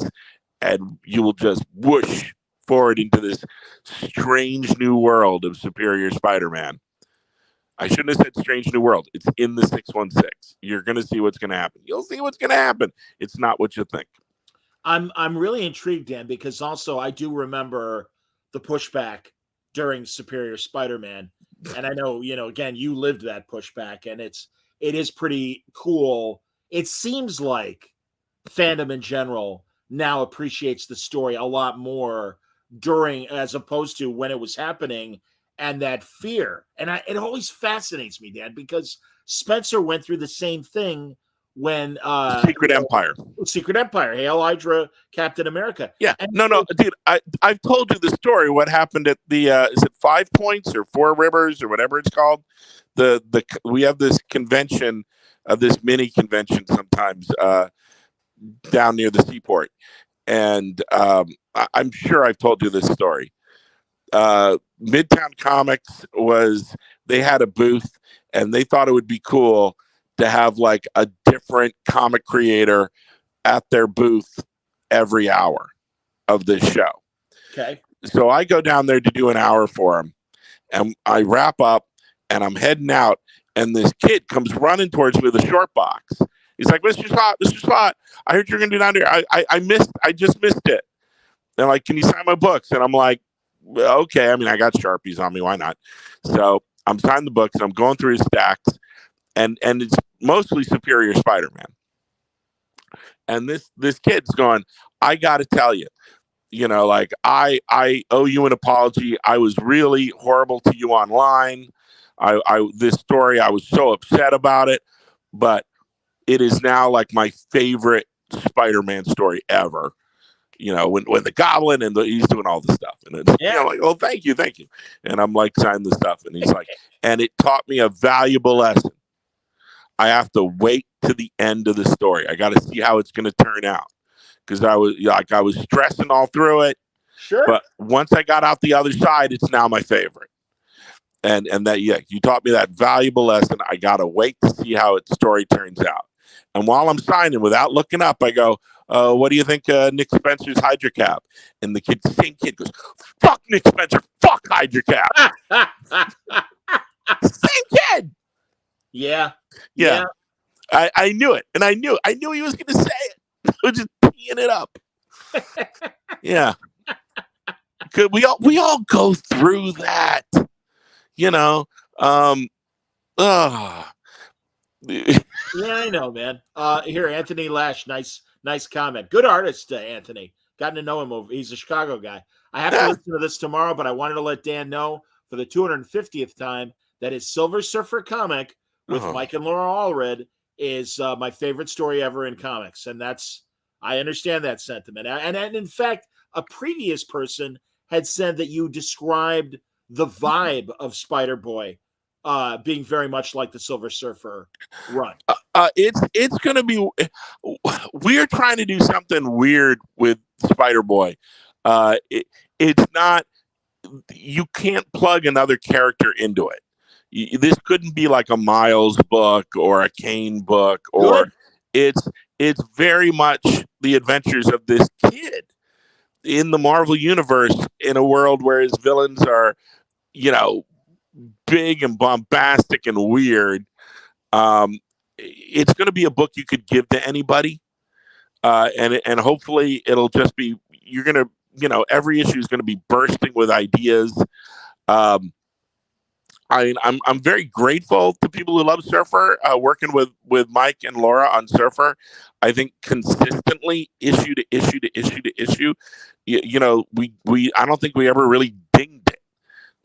and you will just whoosh forward into this strange new world of Superior Spider-Man. I shouldn't have said strange new world. It's in the 616. You're going to see what's going to happen. You'll see what's going to happen. It's not what you think. I'm really intrigued, Dan, because also I do remember the pushback during Superior Spider-Man. And I know, again, you lived that pushback, and it is pretty cool. It seems like fandom in general now appreciates the story a lot more as opposed to when it was happening, and that fear. And it always fascinates me, Dan, because Spencer went through the same thing when Secret Empire, Hail Hydra, Captain America. Yeah, no, dude, I've told you the story. What happened at the is it 5 Points or 4 Rivers or whatever it's called? We have this convention, this mini convention sometimes down near the seaport, and I'm sure I've told you this story. Midtown Comics they had a booth, and they thought it would be cool to have like a different comic creator at their booth every hour of this show. Okay. So I go down there to do an hour for them, and I wrap up, and I'm heading out, and this kid comes running towards me with a short box. He's like, Mr. Slott, I heard you're going to do down here. I just missed it. They're like, can you sign my books? And I'm like, okay. I mean, I got Sharpies on me. Why not? So I'm signing the books, and I'm going through his stacks, and it's mostly Superior Spider-Man. And this kid's going, I got to tell you, like I owe you an apology. I was really horrible to you online. This story, I was so upset about it, but it is now like my favorite Spider-Man story ever. When the Goblin and he's doing all the stuff, and it's like, oh, thank you, and I'm like signing the stuff, and he's like, and it taught me a valuable lesson. I have to wait to the end of the story. I got to see how it's going to turn out, because I was stressing all through it. Sure. But once I got out the other side, it's now my favorite. And that you taught me that valuable lesson. I got to wait to see how its story turns out. And while I'm signing, without looking up, I go, what do you think Nick Spencer's Hydra Cap? And the same kid goes, fuck Nick Spencer, fuck Hydra Cap. Same kid. Yeah. I knew it, and I knew he was going to say it. I was just peeing it up. Yeah. Could we all go through that? Yeah, I know, man. Here, Anthony Lash, nice comment. Good artist, Anthony. Gotten to know him he's a Chicago guy. I have to listen to this tomorrow, but I wanted to let Dan know for the 250th time that his Silver Surfer comic with Mike and Laura Allred is my favorite story ever in comics. And I understand that sentiment. And in fact, a previous person had said that you described the vibe of Spider-Boy being very much like the Silver Surfer run. It's going to be, we're trying to do something weird with Spider-Boy. It's not, you can't plug another character into it. This couldn't be like a Miles book or a Kane book, or it's very much the adventures of this kid in the Marvel universe in a world where his villains are, big and bombastic and weird. It's going to be a book you could give to anybody, and hopefully it'll just be you're going to every issue is going to be bursting with ideas. Um, I'm very grateful to people who love Surfer. Working with Mike and Laura on Surfer, I think consistently issue to issue to issue to issue, we I don't think we ever really dinged it.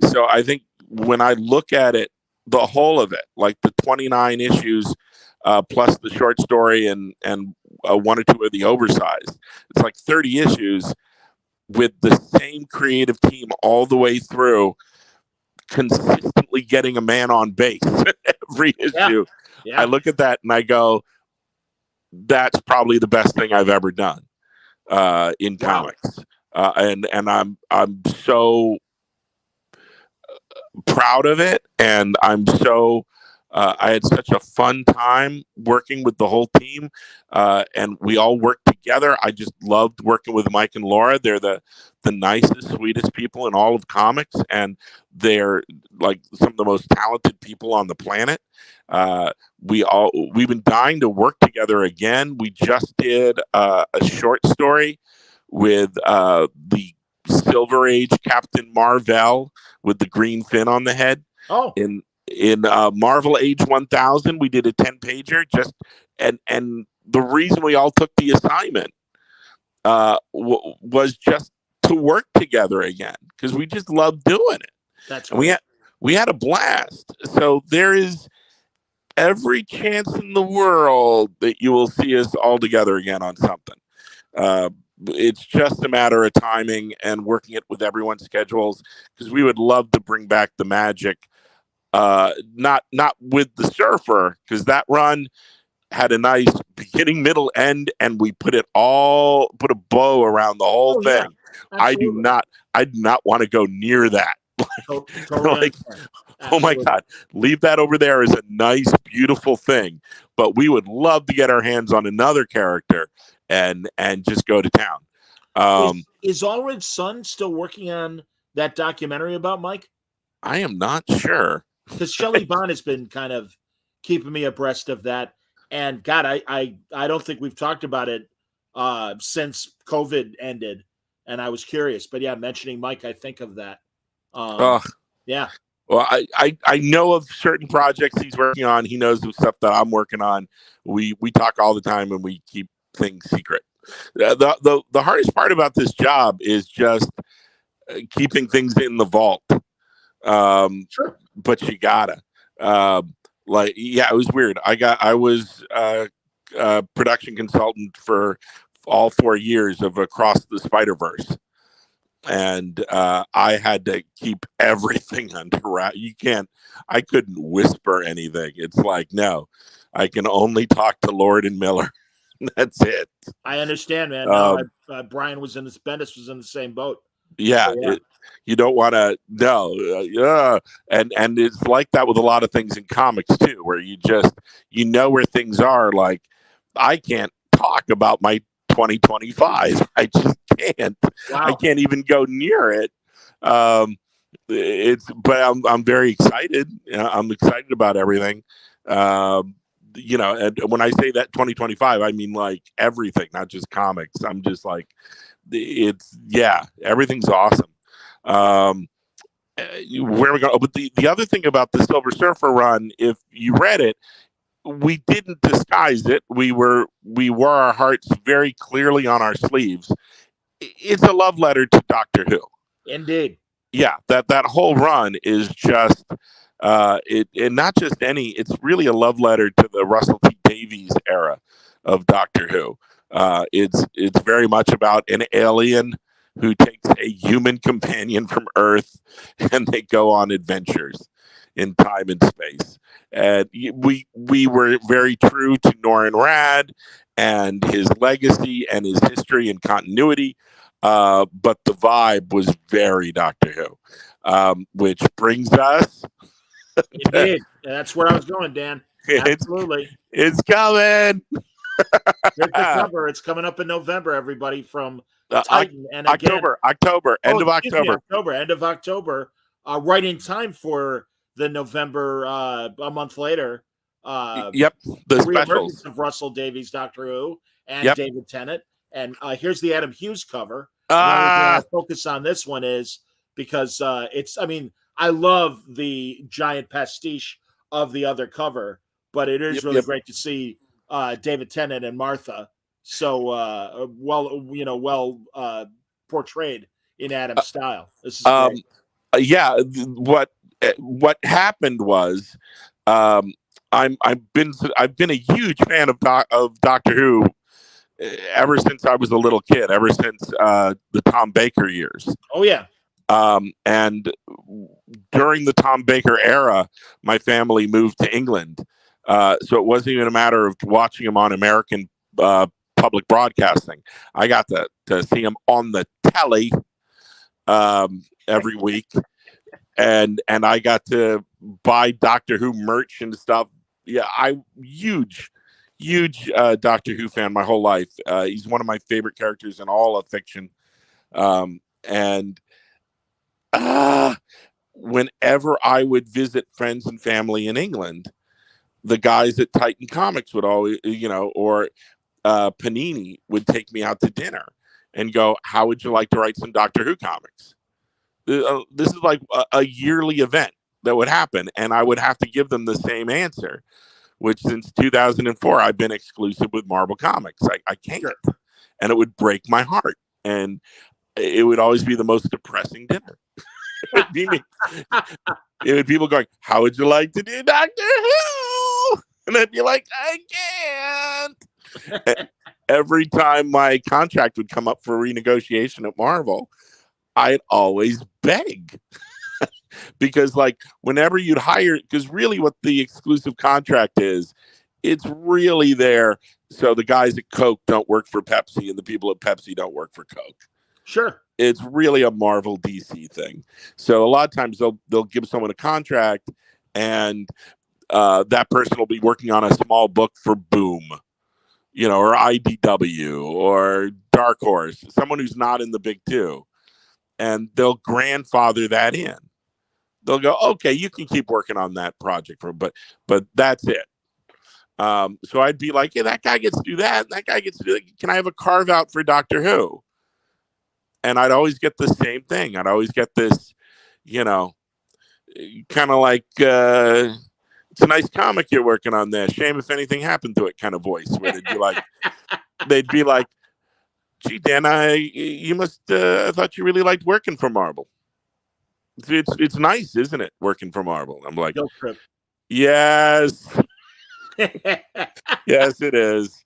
So I think when I look at it, the whole of it, like the 29 issues, plus the short story and one or two of the oversized, it's like 30 issues with the same creative team all the way through, consistently getting a man on base every issue. Yeah. I look at that and I go, that's probably the best thing I've ever done in comics. And I'm so proud of it, and I'm so I had such a fun time working with the whole team, and we all worked together. I just loved working with Mike and Laura. They're the nicest, sweetest people in all of comics, and they're like some of the most talented people on the planet. We've been dying to work together again. We just did a short story with the Silver Age Captain Marvel with the green fin on the head. Oh, in Marvel Age 1000, we did a 10-pager. And the reason we all took the assignment was just to work together again, because we just loved doing it. That's and we had a blast. So there is every chance in the world that you will see us all together again on something. It's just a matter of timing and working it with everyone's schedules, because we would love to bring back the magic. Not with the Surfer, because that run had a nice beginning, middle, end, and we put a bow around the whole thing. Yeah, I do not want to go near that. Totally. Oh my God, leave that over there as a nice, beautiful thing. But we would love to get our hands on another character and just go to town. Is Allred's son still working on that documentary about Mike? I am not sure, because Shelley Bond has been kind of keeping me abreast of that. And God, I don't think we've talked about it since COVID ended, and I was curious. But yeah, mentioning Mike, I think of that. Yeah. Well, I know of certain projects he's working on. He knows the stuff that I'm working on. We talk all the time, and we keep things secret. The hardest part about this job is just keeping things in the vault. Sure. But you gotta. It was weird. I was a production consultant for all 4 years of Across the Spider-Verse. And I had to keep everything under wrap. I couldn't whisper anything. It's like, no, I can only talk to Lord and Miller. That's it. I understand, man. Brian Bendis was in the same boat. Yeah. So, yeah. You don't want to and it's like that with a lot of things in comics too, where you know where things are. Like, I can't talk about my 2025. I just can't. Wow. I can't even go near it. But I'm very excited. I'm excited about everything. And when I say that 2025, I mean like everything, not just comics. I'm just like, everything's awesome. Where we go? But the other thing about the Silver Surfer run, if you read it, we didn't disguise it. We wore our hearts very clearly on our sleeves. It's a love letter to Doctor Who. Indeed. Yeah, that whole run is just and not just it's really a love letter to the Russell T Davies era of Doctor Who. It's very much about an alien who takes a human companion from Earth, and they go on adventures in time and space. And we were very true to Norrin Radd and his legacy and his history and continuity, but the vibe was very Doctor Who, which brings us. Indeed. That's where I was going, Dan. Absolutely. It's coming. Here's the cover. It's coming up in November, everybody, from Titan. And again, October, end of October. Right in time for the November, a month later, Yep, the reemergence specials. of Russell Davies' Doctor Who and Yep. David Tennant. And here's the Adam Hughes cover. The reason Ah, I focus on this one is because it's, I mean, I love the giant pastiche of the other cover, but it is yep, really yep. great to see David Tennant and Martha so well portrayed in Adam's style. This is Um, great. yeah, what happened was, um, I've been a huge fan of Doctor Who ever since I was a little kid, ever since the Tom Baker years. Oh yeah, And during the Tom Baker era, my family moved to England, so it wasn't even a matter of watching him on American public broadcasting. I got to see him on the telly every week, and I got to buy Doctor Who merch and stuff. Yeah, I huge Doctor Who fan my whole life. He's one of my favorite characters in all of fiction, and whenever I would visit friends and family in England, the guys at Titan Comics would always, or Panini would take me out to dinner and go, "How would you like to write some Doctor Who comics?" This is like a yearly event that would happen, and I would have to give them the same answer. Which since 2004, I've been exclusive with Marvel Comics. I can't, and it would break my heart, and it would always be the most depressing dinner. It would be me. It would people going, "How would you like to do Doctor Who?" And I'd be like, "I can't." Every time my contract would come up for renegotiation at Marvel, I'd always beg. Because like whenever you'd hire, because really what the exclusive contract is, it's really there so the guys at Coke don't work for Pepsi and the people at Pepsi don't work for Coke. Sure. It's really a Marvel DC thing. So a lot of times they'll give someone a contract, and that person will be working on a small book for Boom, or IDW or Dark Horse, someone who's not in the big two, and they'll grandfather that in. They'll go, "Okay, you can keep working on that project but that's it." So I'd be like, "Yeah, that guy gets to do that, and that guy gets to do that. Can I have a carve out for Doctor Who?" And I'd always get the same thing. I'd always get this, kind of like, "It's a nice comic you're working on there. Shame if anything happened to it," kind of voice. Where they'd be like, "Gee, Dan, you must I thought you really liked working for Marvel. It's nice, isn't it, working for Marvel?" I'm like, "Yes, yes, it is."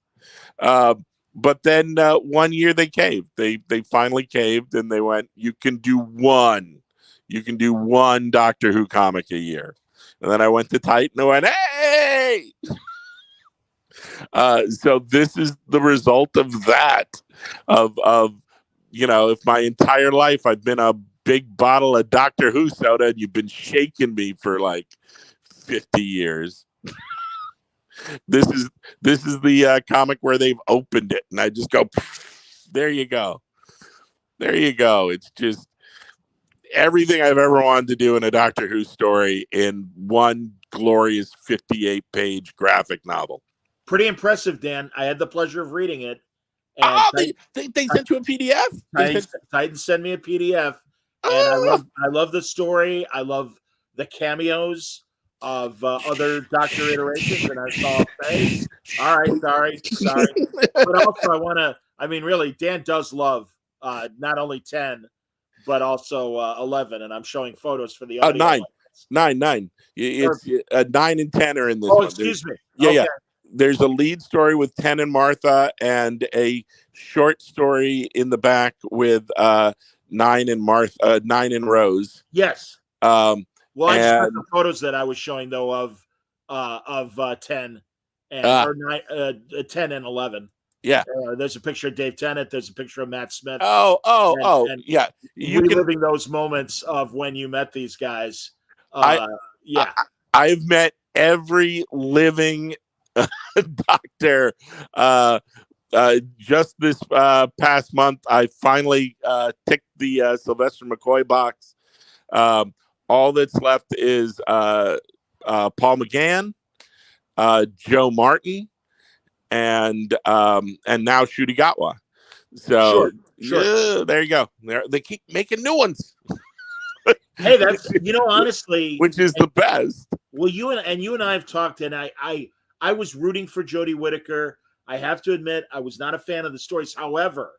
But then one year they caved. They finally caved, and they went, "You can do one Doctor Who comic a year." And then I went to Titan and went, "Hey!" So this is the result of that. If my entire life I've been a big bottle of Doctor Who soda, and you've been shaking me for like 50 years. This is the comic where they've opened it, and I just go, "There you go, there you go." It's just everything I've ever wanted to do in a Doctor Who story in one glorious 58-page graphic novel. Pretty impressive, Dan. I had the pleasure of reading it. And they sent you a PDF. Titan sent me a PDF, and I love the story. I love the cameos of other Doctor iterations, and I saw a face. All right, sorry. But also, really, Dan does love not only 10, but also 11, and I'm showing photos for the audio. 9. It's 9 and 10 are in this. Oh, excuse me. Yeah, okay. Yeah. There's a lead story with 10 and Martha, and a short story in the back with 9 and Rose. Yes. Well, I just got the photos that I was showing though of 10 and or 9, 10 and 11. Yeah. There's a picture of Dave Tennant. The's a picture of Matt Smith. And yeah. You reliving those moments of when you met these guys. I've met every living Doctor. Just this past month, I finally ticked the Sylvester McCoy box. All that's left is Paul McGann, Joe Martin, and now Shudigatwa. So Sure. yeah, there you go. They keep making new ones. Hey, that's honestly, which is the best. Well, you and I have talked, and I was rooting for Jodie Whittaker. I have to admit, I was not a fan of the stories. However,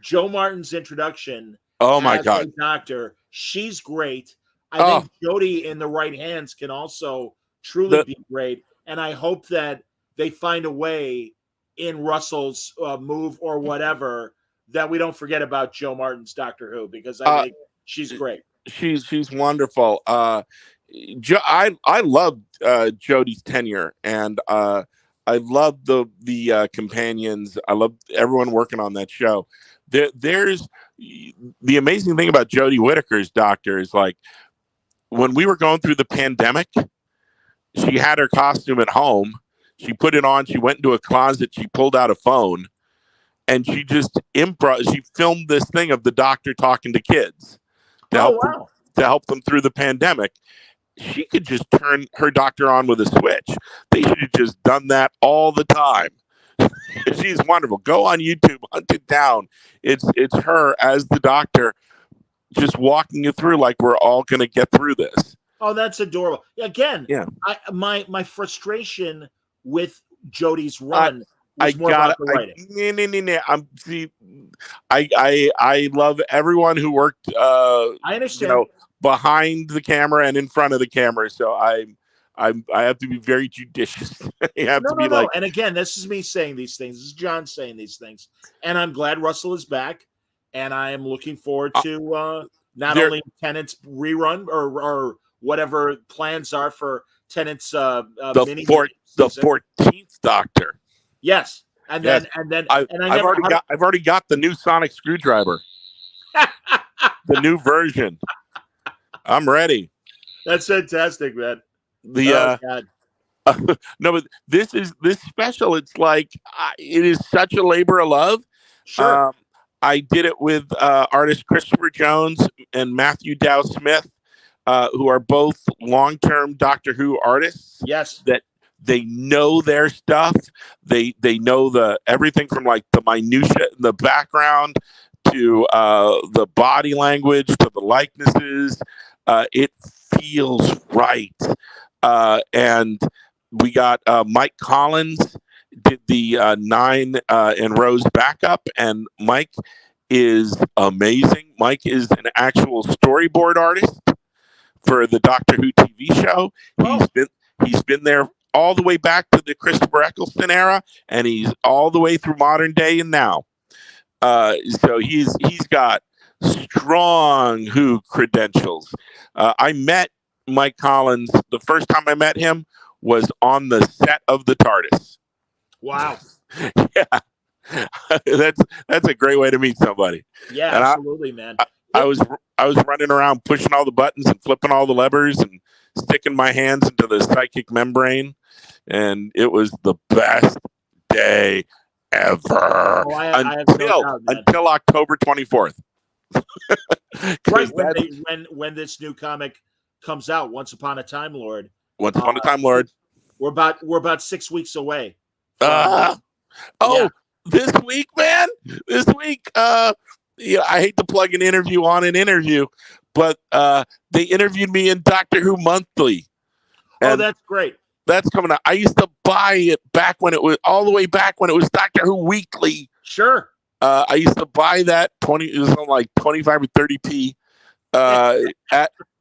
Joe Martin's introduction Oh my as God, a doctor, she's great. I think Jodie in the right hands can also truly be great, and I hope that they find a way in Russell's move or whatever that we don't forget about Joe Martin's Doctor Who, because I think she's great. She's wonderful. I love Jodie's tenure, and I love the companions. I love everyone working on that show. There's the amazing thing about Jodie Whittaker's Doctor is, like, when we were going through the pandemic, she had her costume at home. She put it on. She went into a closet. She pulled out a phone, and she just She filmed this thing of the doctor talking to kids to help them through the pandemic. She could just turn her doctor on with a switch. They should have just done that all the time. She's wonderful. Go on YouTube, hunt it down. It's her as the doctor, just walking you through like we're all going to get through this. Oh, that's adorable. Again, yeah. My frustration with Jodie's run was more about the writing. I love everyone who worked. I understand. Behind the camera and in front of the camera. So I have to be very judicious. No. And again, this is me saying these things. This is John saying these things, and I'm glad Russell is back, and I am looking forward to not only Tennant's rerun or whatever plans are for Tennant's the 14th Doctor. Yes, and then I've already got the new sonic screwdriver, the new version. I'm ready. That's fantastic, man. God. No, but this special. It's like it is such a labor of love. Sure. I did it with artist Christopher Jones and Matthew Dow Smith, who are both long-term Doctor Who artists. Yes. That they know their stuff. They know everything from, like, the minutia in the background to the body language to the likenesses. It feels right. And we got Mike Collins did the 9 and Rose backup, and Mike is amazing. Mike is an actual storyboard artist for the Doctor Who TV show. He's been there all the way back to the Christopher Eccleston era, and he's all the way through modern day and now. So he's got strong Who credentials. I met Mike Collins. The first time I met him was on the set of the TARDIS. Wow. Yeah. That's a great way to meet somebody. Yeah, and absolutely, man. I was running around pushing all the buttons and flipping all the levers and sticking my hands into the psychic membrane, and it was the best day ever. Until October 24th. Right, when this new comic comes out, Once Upon a Time Lord. Once Upon a Time Lord. We're about 6 weeks away. This week, man. This week, I hate to plug an interview on an interview, but they interviewed me in Doctor Who Monthly. Oh, that's great. That's coming out. I used to buy it back when it was Doctor Who Weekly. Sure. I used to buy that it was on like 25 or 30p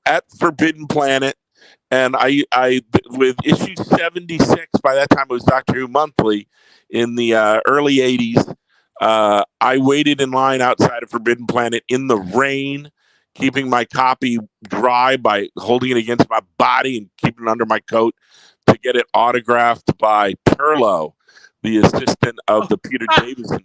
at Forbidden Planet, and I with issue 76. By that time, it was Doctor Who Monthly in the early 80s. I waited in line outside of Forbidden Planet in the rain, keeping my copy dry by holding it against my body and keeping it under my coat to get it autographed by Turlo, the assistant of the Peter Davison.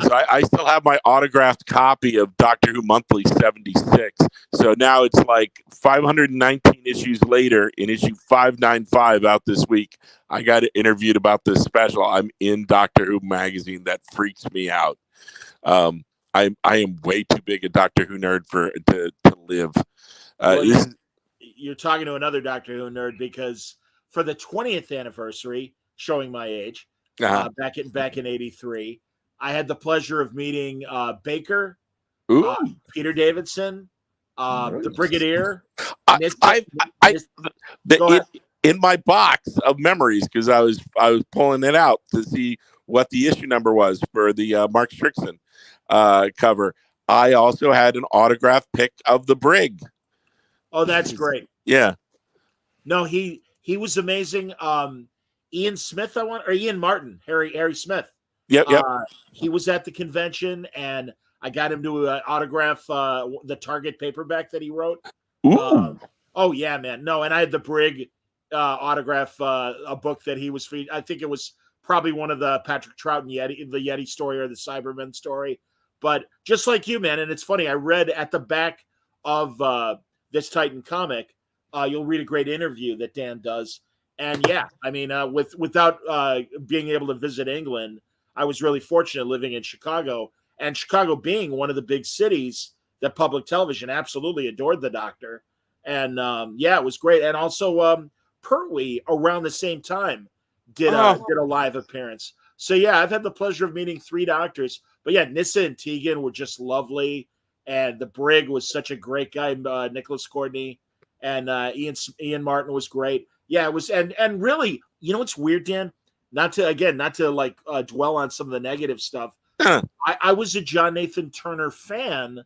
So I still have my autographed copy of Doctor Who Monthly 76. So now it's like 519 issues later, in issue 595 out this week, I got interviewed about this special. I'm in Doctor Who magazine. That freaks me out. I am way too big a Doctor Who nerd to live. You're talking to another Doctor Who nerd, because for the 20th anniversary, showing my age, back in '83. I had the pleasure of meeting Baker, Ooh. Peter Davidson, the Brigadier. I, Nis- Go ahead. in my box of memories, because I was pulling it out to see what the issue number was for the Mark Strickson cover. I also had an autographed pic of the Brig. Oh, that's great. Yeah. No, he was amazing. Ian Smith, Ian Martin, Harry Smith. Yep. He was at the convention, and I got him to autograph the Target paperback that he wrote. Ooh. Oh yeah, man. No, and I had the Brig autograph a book that he was. I think it was probably one of the Patrick Troughton the Yeti story or the Cybermen story. But just like you, man, and it's funny. I read at the back of this Titan comic. You'll read a great interview that Dan does, and yeah, I mean, without being able to visit England, I was really fortunate living in Chicago, and Chicago being one of the big cities that public television absolutely adored the Doctor, and yeah, it was great. And also, Pertwee around the same time did a live appearance. So yeah, I've had the pleasure of meeting 3 Doctors, but yeah, Nyssa and Tegan were just lovely, and the Brig was such a great guy, Nicholas Courtney. And Ian Martin was great. Yeah, it was, and really, you know what's weird, Dan? Not to like dwell on some of the negative stuff. I was a John Nathan Turner fan,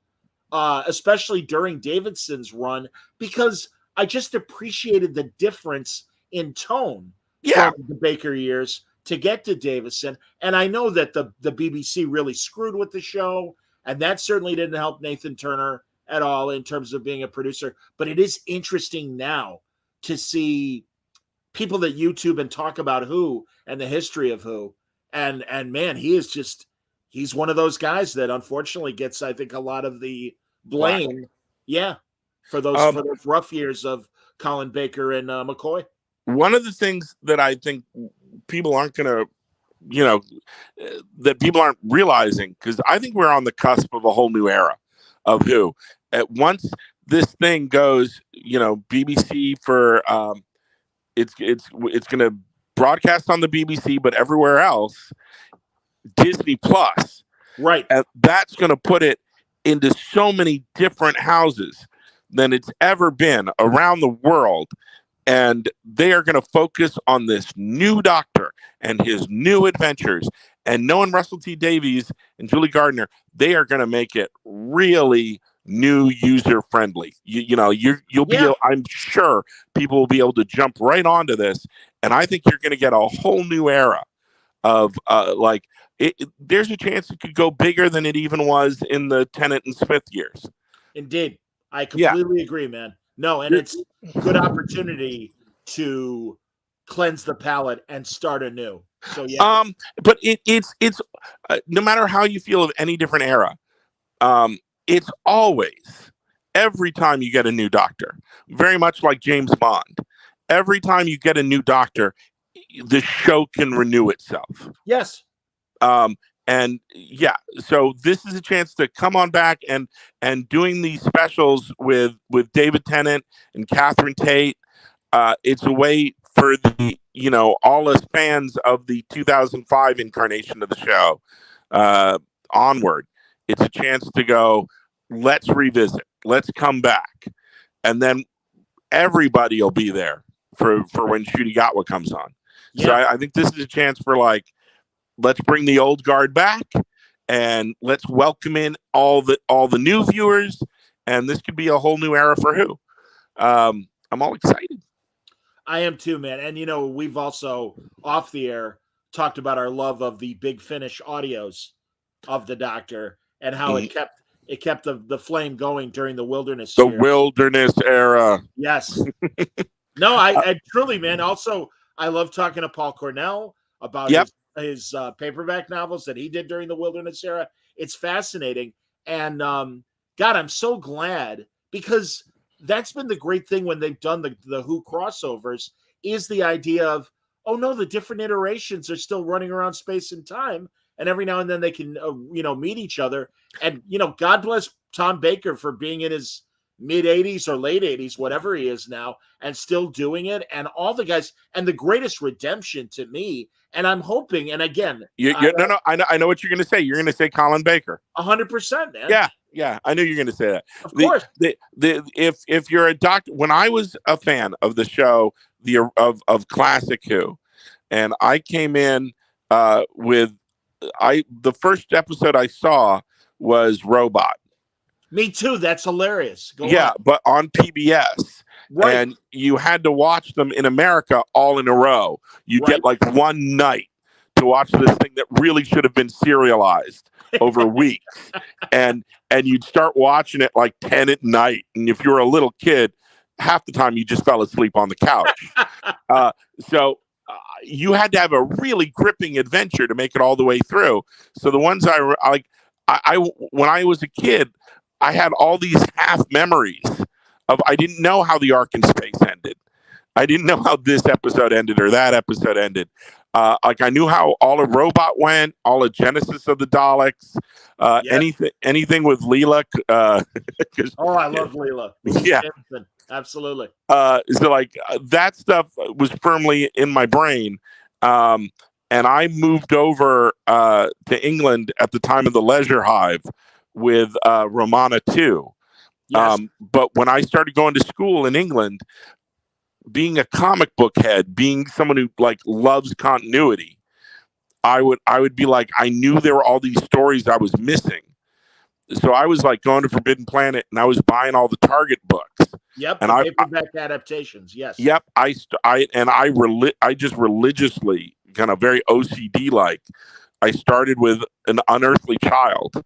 especially during Davidson's run, because I just appreciated the difference in tone from the Baker years to get to Davison. And I know that the BBC really screwed with the show, and that certainly didn't help Nathan Turner at all in terms of being a producer. But it is interesting now to see people that YouTube and talk about Who and the history of Who. And man, he's one of those guys that unfortunately gets, I think, a lot of the blame. Yeah. For those rough years of Colin Baker and McCoy. One of the things that I think people aren't going to, that people aren't realizing, because I think we're on the cusp of a whole new era of Who. At once this thing goes, BBC for it's going to broadcast on the BBC, but everywhere else, Disney Plus, right? And that's going to put it into so many different houses than it's ever been around the world. And they are going to focus on this new Doctor and his new adventures. And knowing Russell T Davies and Julie Gardner, they are going to make it really new, user friendly. You'll be. I'm sure people will be able to jump right onto this, and I think you're going to get a whole new era of there's a chance it could go bigger than it even was in the Tennant and Smith years. Indeed, I completely agree, man. No, and it's a good opportunity to cleanse the palate and start anew. So yeah. But it's no matter how you feel of any different era, it's always, every time you get a new Doctor, very much like James Bond, every time you get a new Doctor, the show can renew itself. Yes. And yeah, so this is a chance to come on back and doing these specials with David Tennant and Catherine Tate. It's a way for the, all us fans of the 2005 incarnation of the show onward. It's a chance to go, let's revisit, let's come back. And then everybody will be there for when Ncuti Gatwa comes on. Yeah. So I think this is a chance for let's bring the old guard back and let's welcome in all the new viewers. And this could be a whole new era for Who. I'm all excited. I am too, man. And, we've also off the air talked about our love of the Big Finish audios of the Doctor and how it kept the flame going during the Wilderness era. Wilderness era. Yes. No, I truly, man. Also, I love talking to Paul Cornell about his paperback novels that he did during the Wilderness era. It's fascinating. And God, I'm so glad, because that's been the great thing when they've done the Who crossovers, is the idea of, oh no, the different iterations are still running around space and time. And every now and then they can, meet each other. And, God bless Tom Baker for being in his mid 80s or late 80s, whatever he is now, and still doing it. And all the guys, and the greatest redemption to me, and I'm hoping, and again, No, I know what you're going to say. You're going to say Colin Baker. 100%, man. Yeah, I knew you were going to say that. Of course. If you're a doctor, when I was a fan of the show, of Classic Who, and I came in with the first episode I saw was Robot. Me too. That's hilarious. Go on. But on PBS. Right. And you had to watch them in America all in a row. You get like one night to watch this thing that really should have been serialized over weeks. And you'd start watching it like 10 at night. And if you were a little kid, half the time you just fell asleep on the couch. So you had to have a really gripping adventure to make it all the way through. So the ones I when I was a kid, I had all these half memories of, I didn't know how the arc in space ended. I didn't know how this episode ended or that episode ended. Like I knew how all of Robot went, all of Genesis of the Daleks, anything with Leela. I love Leela. Yeah, absolutely. So like that stuff was firmly in my brain. And I moved over to England at the time of the Leisure Hive with Romana 2. Yes. But when I started going to school in England, being a comic book head, being someone who like loves continuity, I would be like, I knew there were all these stories I was missing. So I was like going to Forbidden Planet and I was buying all the Target books. Yep. And paperback adaptations. Yes. Yep. I just religiously, kind of very OCD like, I started with An Unearthly Child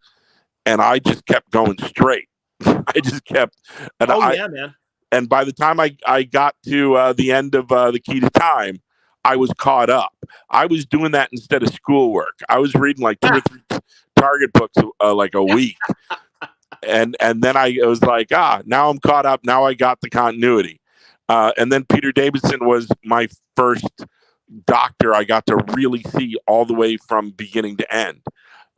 and I just kept going straight. I just kept. And man. And by the time I got to the end of The Key to Time, I was caught up. I was doing that instead of schoolwork. I was reading like 2 or 3 Target books like a week. and then I was like, now I'm caught up. Now I got the continuity. And then Peter Davison was my first Doctor I got to really see all the way from beginning to end.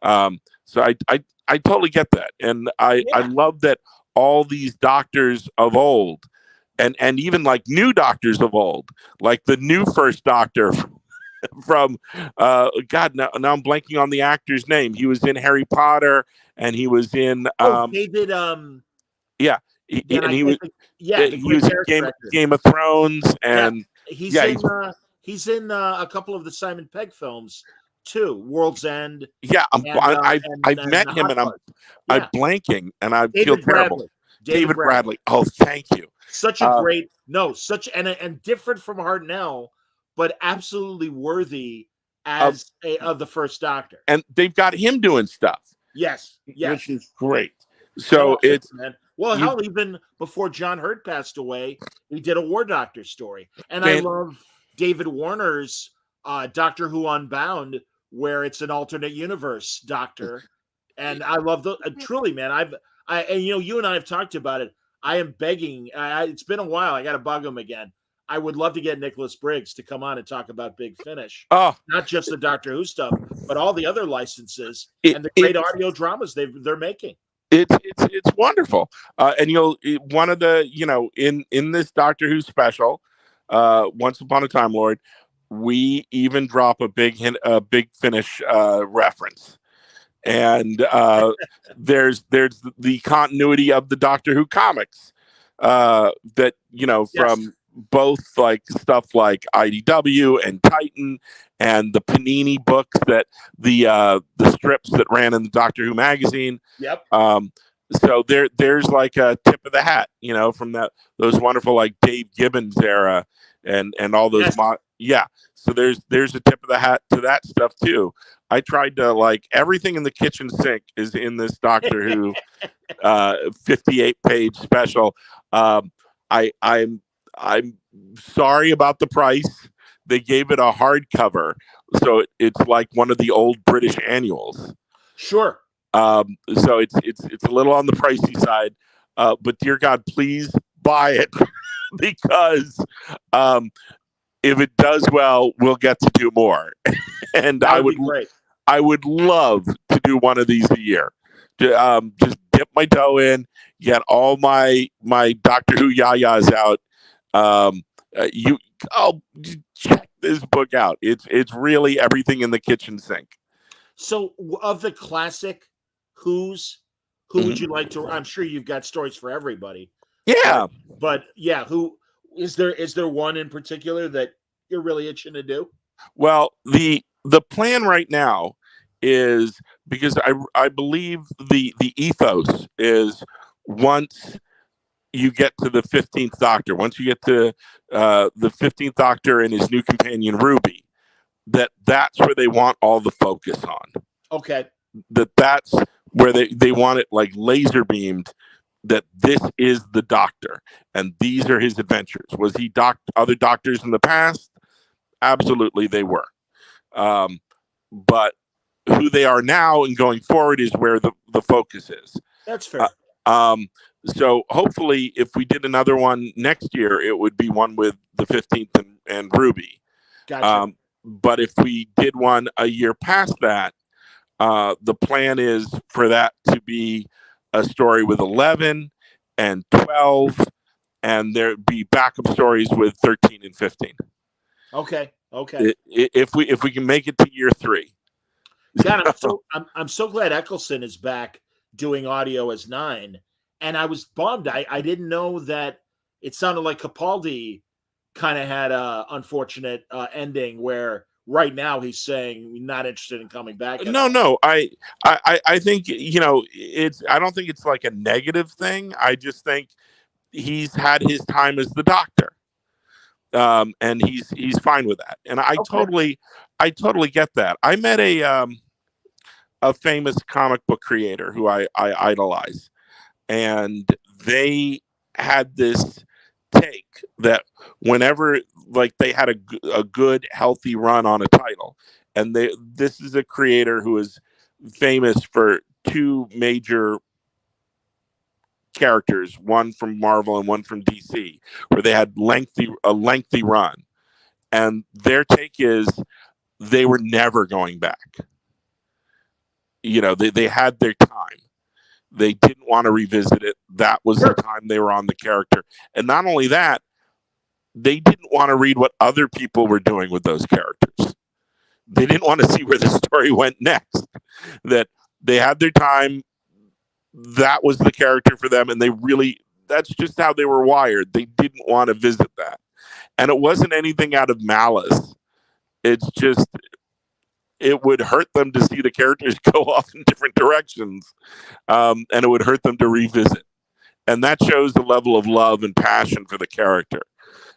So I totally get that. And I love that all these doctors of old and even like new doctors of old, like the new first Doctor from God, now I'm blanking on the actor's name. He was in Harry Potter and he was in David he was in Game of Thrones and he's in a couple of the Simon Pegg films too, World's End. Yeah, I've met him and I'm blanking and I feel terrible. David Bradley. Oh, thank you. Such a great and different from Hartnell, but absolutely worthy of the first Doctor. And they've got him doing stuff. Yes. Which is great. So it's man. Well, hell, even before John Hurt passed away, he did a War Doctor story. And I love David Warner's Doctor Who Unbound, where it's an alternate universe Doctor. And I love truly, man. And you and I have talked about it. I am begging. It's been a while. I got to bug him again. I would love to get Nicholas Briggs to come on and talk about Big Finish. Oh, not just the Doctor Who stuff, but all the other licenses and the great audio dramas they're making. It's wonderful. And one of the in this Doctor Who special, Once Upon a Time Lord, we even drop a Big Finish reference. And there's the continuity of the Doctor Who comics that from both like stuff like IDW and Titan and the Panini books that the strips that ran in the Doctor Who magazine. Yep. So there's like a tip of the hat, from those wonderful like Dave Gibbons era and all those. Yes. So there's a tip of the hat to that stuff too. I tried to like everything in the kitchen sink is in this Doctor Who 58-page special. I'm sorry about the price. They gave it a hardcover, so it's like one of the old British annuals. Sure. So it's a little on the pricey side, but dear God, please buy it because if it does well, we'll get to do more. And I would love to do one of these a year. Just dip my toe in, get all my Doctor Who yayas out. You check this book out. It's really everything in the kitchen sink. So, of the classic Who's, who would you like to? I'm sure you've got stories for everybody. Yeah. But yeah, who is there? Is there one in particular that you're really itching to do? Well, the plan right now is, because I believe the ethos is, once you get to the 15th Doctor, once you get to the 15th Doctor and his new companion Ruby, that's where they want all the focus on. Okay. That's where they want it like laser beamed, that this is the Doctor and these are his adventures. Was he other Doctors in the past? Absolutely, they were. But who they are now and going forward is where the focus is. That's fair. So hopefully, if we did another one next year, it would be one with the 15th and Ruby. Gotcha. But if we did one a year past that, the plan is for that to be a story with 11 and 12, and there'd be backup stories with 13 and 15. Okay. If we can make it to year 3. God, I'm so glad Eccleston is back doing audio as 9, and I was bummed. I didn't know that. It sounded like Capaldi kind of had a unfortunate ending where right now he's saying not interested in coming back. No. I think, it's. I don't think it's like a negative thing. I just think he's had his time as the Doctor. And he's fine with that, and I totally get that. I met a famous comic book creator who I idolize, and they had this take that whenever like they had a good healthy run on a title, and this is a creator who is famous for 2 major characters, one from Marvel and one from DC, where they had a lengthy run, and their take is they were never going back. They had their time. They didn't want to revisit it. That was the time they were on the character. And not only that, they didn't want to read what other people were doing with those characters. They didn't want to see where the story went next. That they had their time. That was the character for them, and that's just how they were wired. They didn't want to visit that. And it wasn't anything out of malice. It's just, it would hurt them to see the characters go off in different directions, and it would hurt them to revisit. And that shows the level of love and passion for the character.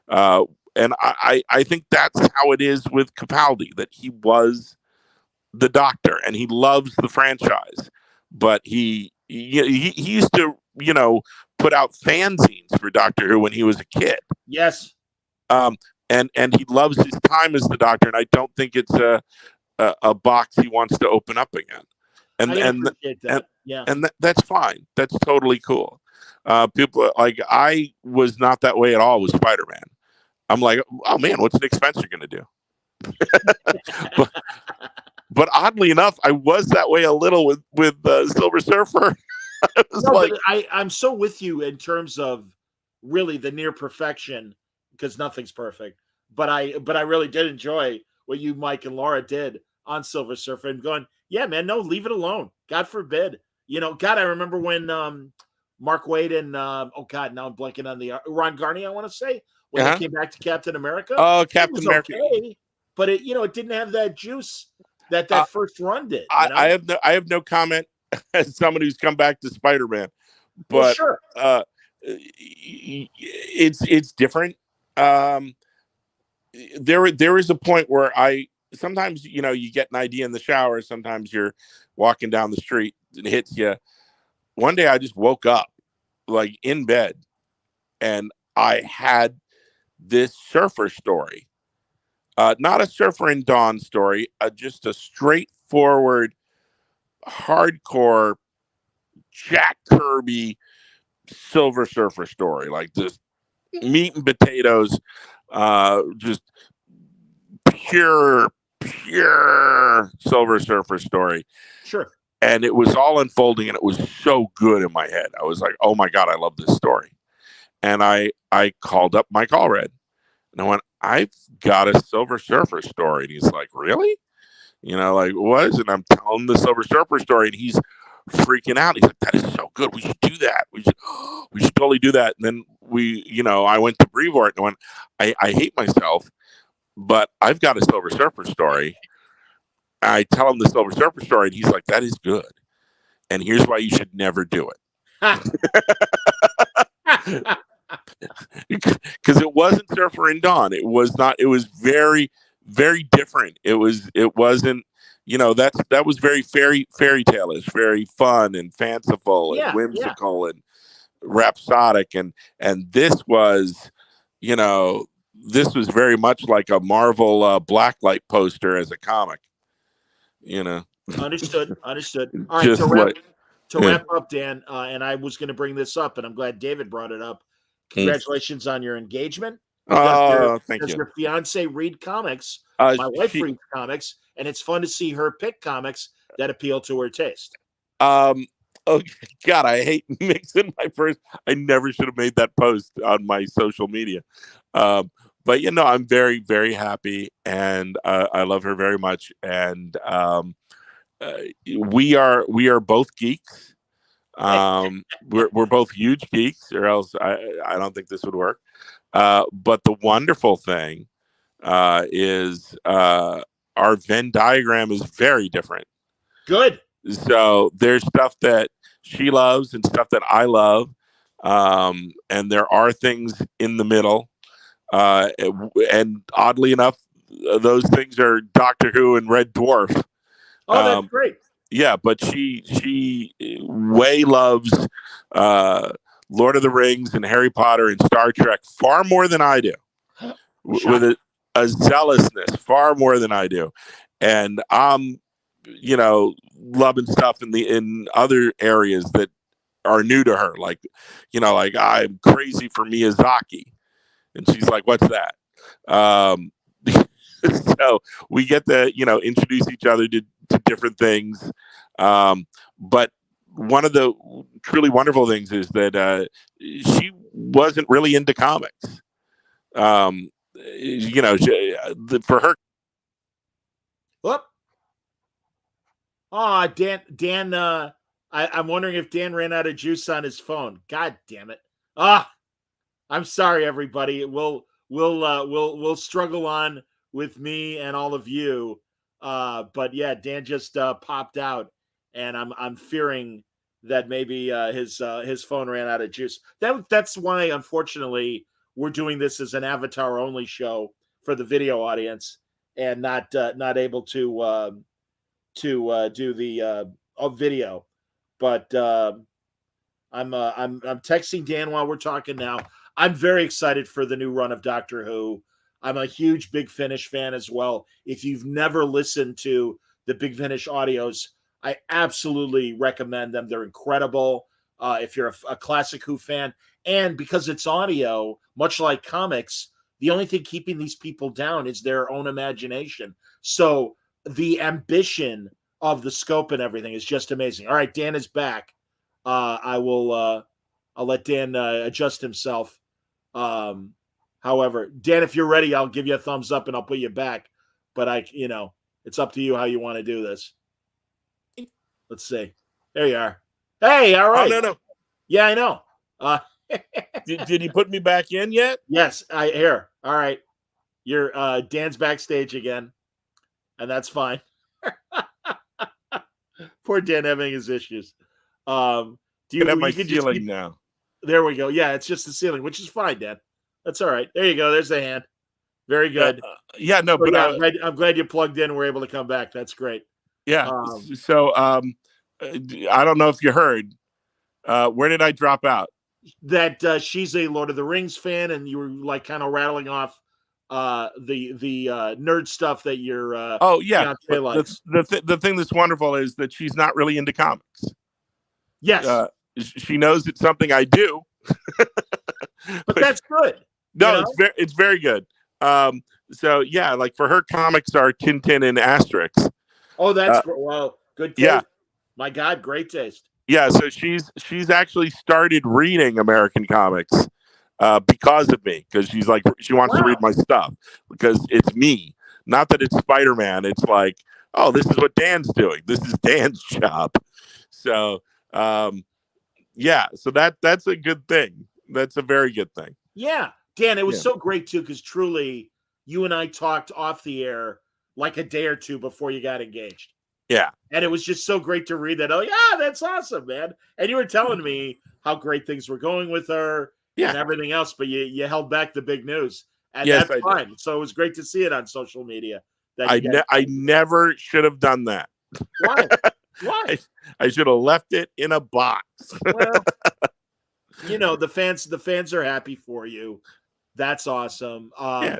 And I think that's how it is with Capaldi, that he was the Doctor, and he loves the franchise. But he used to, put out fanzines for Doctor Who when he was a kid. Yes. And he loves his time as the Doctor, and I don't think it's a box he wants to open up again. And that's fine. That's totally cool. People like, I was not that way at all with Spider-Man. I'm like, oh man, what's Nick Spencer going to do? But oddly enough, I was that way a little with Silver Surfer. I'm so with you in terms of really the near perfection, because nothing's perfect. But I really did enjoy what you, Mike, and Laura did on Silver Surfer, and going, yeah, man, no, leave it alone. God forbid. God, I remember when Mark Waid and oh God, now I'm blanking on the Ron Garney, I want to say, when they came back to Captain America. Oh, Captain America. Okay, but it didn't have that juice that first run did. I have no comment as someone who's come back to Spider-Man, but sure. It's different. There is a point where sometimes you get an idea in the shower. Sometimes you're walking down the street and it hits you. One day I just woke up like in bed, and I had this surfer story. Not a Surfer in Dawn story, just a straightforward, hardcore Jack Kirby Silver Surfer story, like just meat and potatoes, just pure Silver Surfer story. Sure. and it was all unfolding, and it was so good in my head. I was like, oh my God, I love this story. And I called up Mike Allred, and I went, I've got a Silver Surfer story. And he's like, really? Like, what is it? And I'm telling the Silver Surfer story, and he's freaking out. He's like, that is so good. We should do that. We should totally do that. And then I went to Brevoort and went, I hate myself, but I've got a Silver Surfer story. I tell him the Silver Surfer story, and he's like, that is good. And here's why you should never do it. Because it wasn't Surfer and Dawn. It was not. It was very, very different. It wasn't. That was very fairy tale-ish, very fun and fanciful and whimsical and rhapsodic, and this was, this was very much like a Marvel Blacklight poster as a comic. Understood. All right, Just to wrap up, Dan, and I was going to bring this up, and I'm glad David brought it up. Congratulations on your engagement. Thank you. Does your fiance read comics? My wife reads comics, and it's fun to see her pick comics that appeal to her taste. Oh God, I hate mixing my first. I never should have made that post on my social media. But I'm very, very happy, and I love her very much. And we are both geeks. We're both huge geeks, or else I don't think this would work. But the wonderful thing is our Venn diagram is very different. Good. So there's stuff that she loves and stuff that I love, and there are things in the middle. And oddly enough, those things are Doctor Who and Red Dwarf. Oh, that's great. Yeah, but she way loves Lord of the Rings and Harry Potter and Star Trek far more than I do, with a zealousness far more than I do, and I'm loving stuff in other areas that are new to her, like I'm crazy for Miyazaki, and she's like, what's that? So we get to introduce each other to different things, but one of the truly wonderful things is that she wasn't really into comics. For her. Whoop. Oh, Dan. I'm wondering if Dan ran out of juice on his phone. God damn it. I'm sorry, everybody. We'll struggle on with me and all of you. But yeah, Dan just popped out, and I'm fearing that maybe his phone ran out of juice. That's why, unfortunately, we're doing this as an avatar only show for the video audience, and not able to do the video. But I'm texting Dan while we're talking now. I'm very excited for the new run of Doctor Who. I'm a huge Big Finish fan as well. If you've never listened to the Big Finish audios, I absolutely recommend them. They're incredible. If you're a classic Who fan, and because it's audio, much like comics, the only thing keeping these people down is their own imagination. So the ambition of the scope and everything is just amazing. All right, Dan is back. I'll let Dan adjust himself. However, Dan, if you're ready, I'll give you a thumbs up and I'll put you back. But it's up to you how you want to do this. Let's see. There you are. Hey, all right. Oh, no. Yeah, I know. Did he put me back in yet? Yes, here. All right. You're Dan's backstage again, and that's fine. Poor Dan having his issues. Do you have my ceiling now? There we go. Yeah, it's just the ceiling, which is fine, Dan. That's all right. There you go. There's the hand. Very good. I'm glad you plugged in and were able to come back. That's great. Yeah. I don't know if you heard. Where did I drop out? That she's a Lord of the Rings fan, and you were like kind of rattling off the nerd stuff that you're. The thing that's wonderful is that she's not really into comics. Yes, she knows it's something I do. But that's good. No, it's very good. So like for her, comics are Tintin and Asterix. Oh, that's well, good. Case. Yeah, My God, great taste. Yeah, so she's actually started reading American comics because of me, because she's like, she wants to read Wow. my stuff because it's me. Not that it's Spider-Man. It's like, oh, this is what Dan's doing. This is Dan's job. So yeah, so that's a good thing. That's a very good thing. Yeah. Dan, it was Yeah. so great too, because truly you and I talked off the air like a day or two before you got engaged. Yeah. And it was just so great to read that. Oh, yeah, that's awesome, man. And you were telling me how great things were going with her and everything else, but you held back the big news. And Yes, that's I fine. did. So it was great to see it on social media. That you guys I never should have done that. Why? Why? I should have left it in a box. Well, you know, the fans are happy for you. That's awesome. Yeah.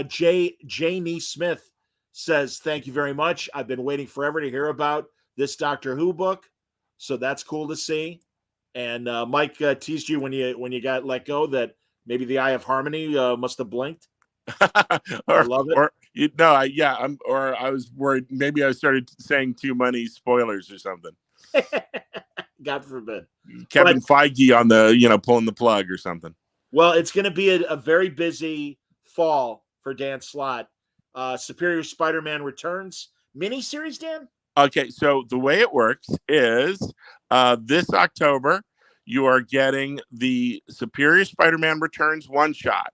Janie Smith says, thank you very much. I've been waiting forever to hear about this Doctor Who book. So that's cool to see. And Mike teased you when you got let go that maybe the Eye of Harmony must have blinked. I love it. I was worried maybe I started saying too many spoilers or something. God forbid. Kevin Feige on the, pulling the plug or something. Well, it's going to be a very busy fall for Dan Slott. Superior Spider-Man Returns miniseries, Dan? Okay, so the way it works is this October, you are getting the Superior Spider-Man Returns one-shot,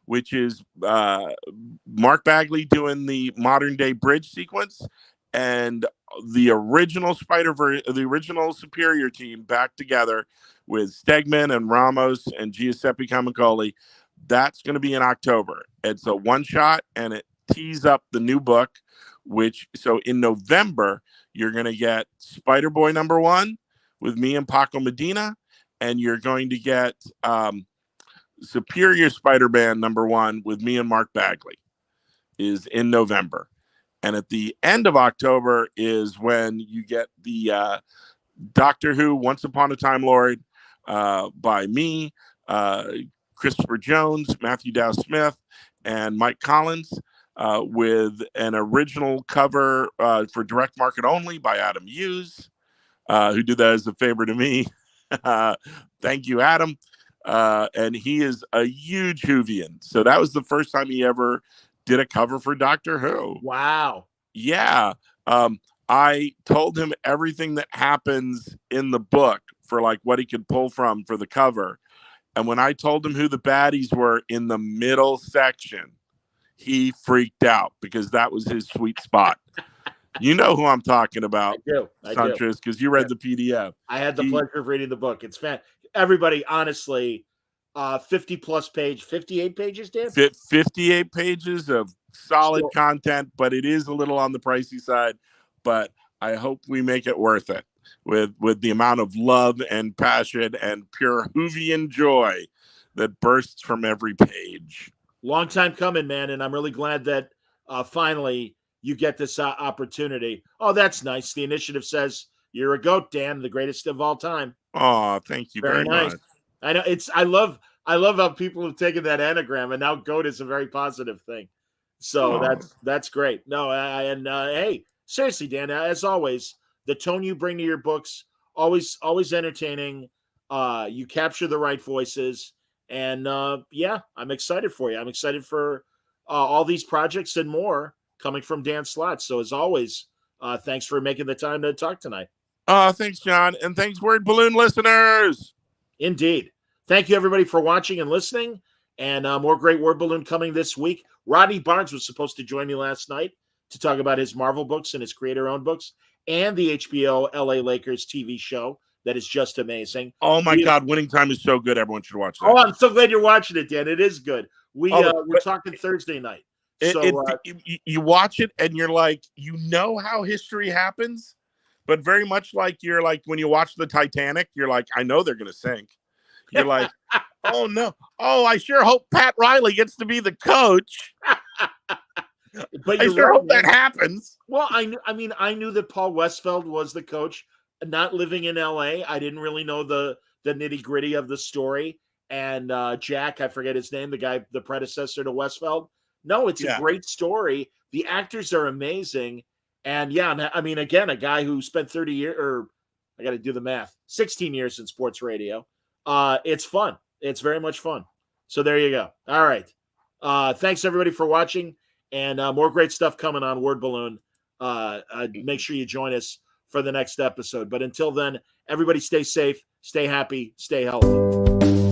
which is Mark Bagley doing the modern-day bridge sequence, and the original the original Superior team back together with Stegman and Ramos and Giuseppe Camicoli. That's going to be in October. It's a one-shot, and it tees up the new book, so in November, you're going to get Spider-Boy #1 with me and Paco Medina, and you're going to get Superior Spider-Man #1 with me and Mark Bagley is in November. And at the end of October is when you get the Doctor Who Once Upon a Time Lord by me, Christopher Jones, Matthew Dow Smith, and Mike Collins, with an original cover for direct market only by Adam Hughes, who did that as a favor to me. Thank you, Adam. And he is a huge Whovian. So that was the first time he ever did a cover for Doctor Who. Wow. Yeah. I told him everything that happens in the book for like what he could pull from for the cover. And when I told him who the baddies were in the middle section, he freaked out because that was his sweet spot. You know who I'm talking about. I do. Suntress, because you read the PDF. I had the pleasure of reading the book. It's everybody, honestly, 58 pages, Dan? 58 pages of solid content, but it is a little on the pricey side. But I hope we make it worth it with the amount of love and passion and pure Whovian joy that bursts from every page. Long time coming, man, and I'm really glad that finally you get this opportunity. Oh, that's nice. The initiative says you're a goat, Dan, the greatest of all time. Oh, thank you very nice. much. I know I love how people have taken that anagram, and now goat is a very positive thing. So that's great. No, hey, seriously, Dan, as always, the tone you bring to your books, always entertaining. You capture the right voices, and yeah, I'm excited for you. I'm excited for all these projects and more coming from Dan Slott. So as always, thanks for making the time to talk tonight. Thanks, John, and thanks, Word Balloon listeners. Indeed. Thank you, everybody, for watching and listening. And more great Word Balloon coming this week. Rodney Barnes was supposed to join me last night to talk about his Marvel books and his creator-owned books and the HBO LA Lakers TV show that is just amazing. Oh, my God. Winning Time is so good. Everyone should watch that. Oh, I'm so glad you're watching it, Dan. It is good. We're talking Thursday night. You watch it and you're like, you know how history happens, but very much like you're like when you watch the Titanic, you're like, I know they're going to sink. You're like, oh, no. Oh, I sure hope Pat Riley gets to be the coach. But I sure hope that happens. Well, I knew that Paul Westfeld was the coach. Not living in LA, I didn't really know the nitty-gritty of the story. And Jack, I forget his name, the predecessor to Westfeld. No, it's a great story. The actors are amazing. And yeah, I mean, again, a guy who spent 30 years, or I got to do the math, 16 years in sports radio. It's fun. It's very much fun. So there you go. All right. Thanks everybody for watching, and more great stuff coming on Word Balloon. Make sure you join us for the next episode. But until then, everybody stay safe, stay happy, stay healthy.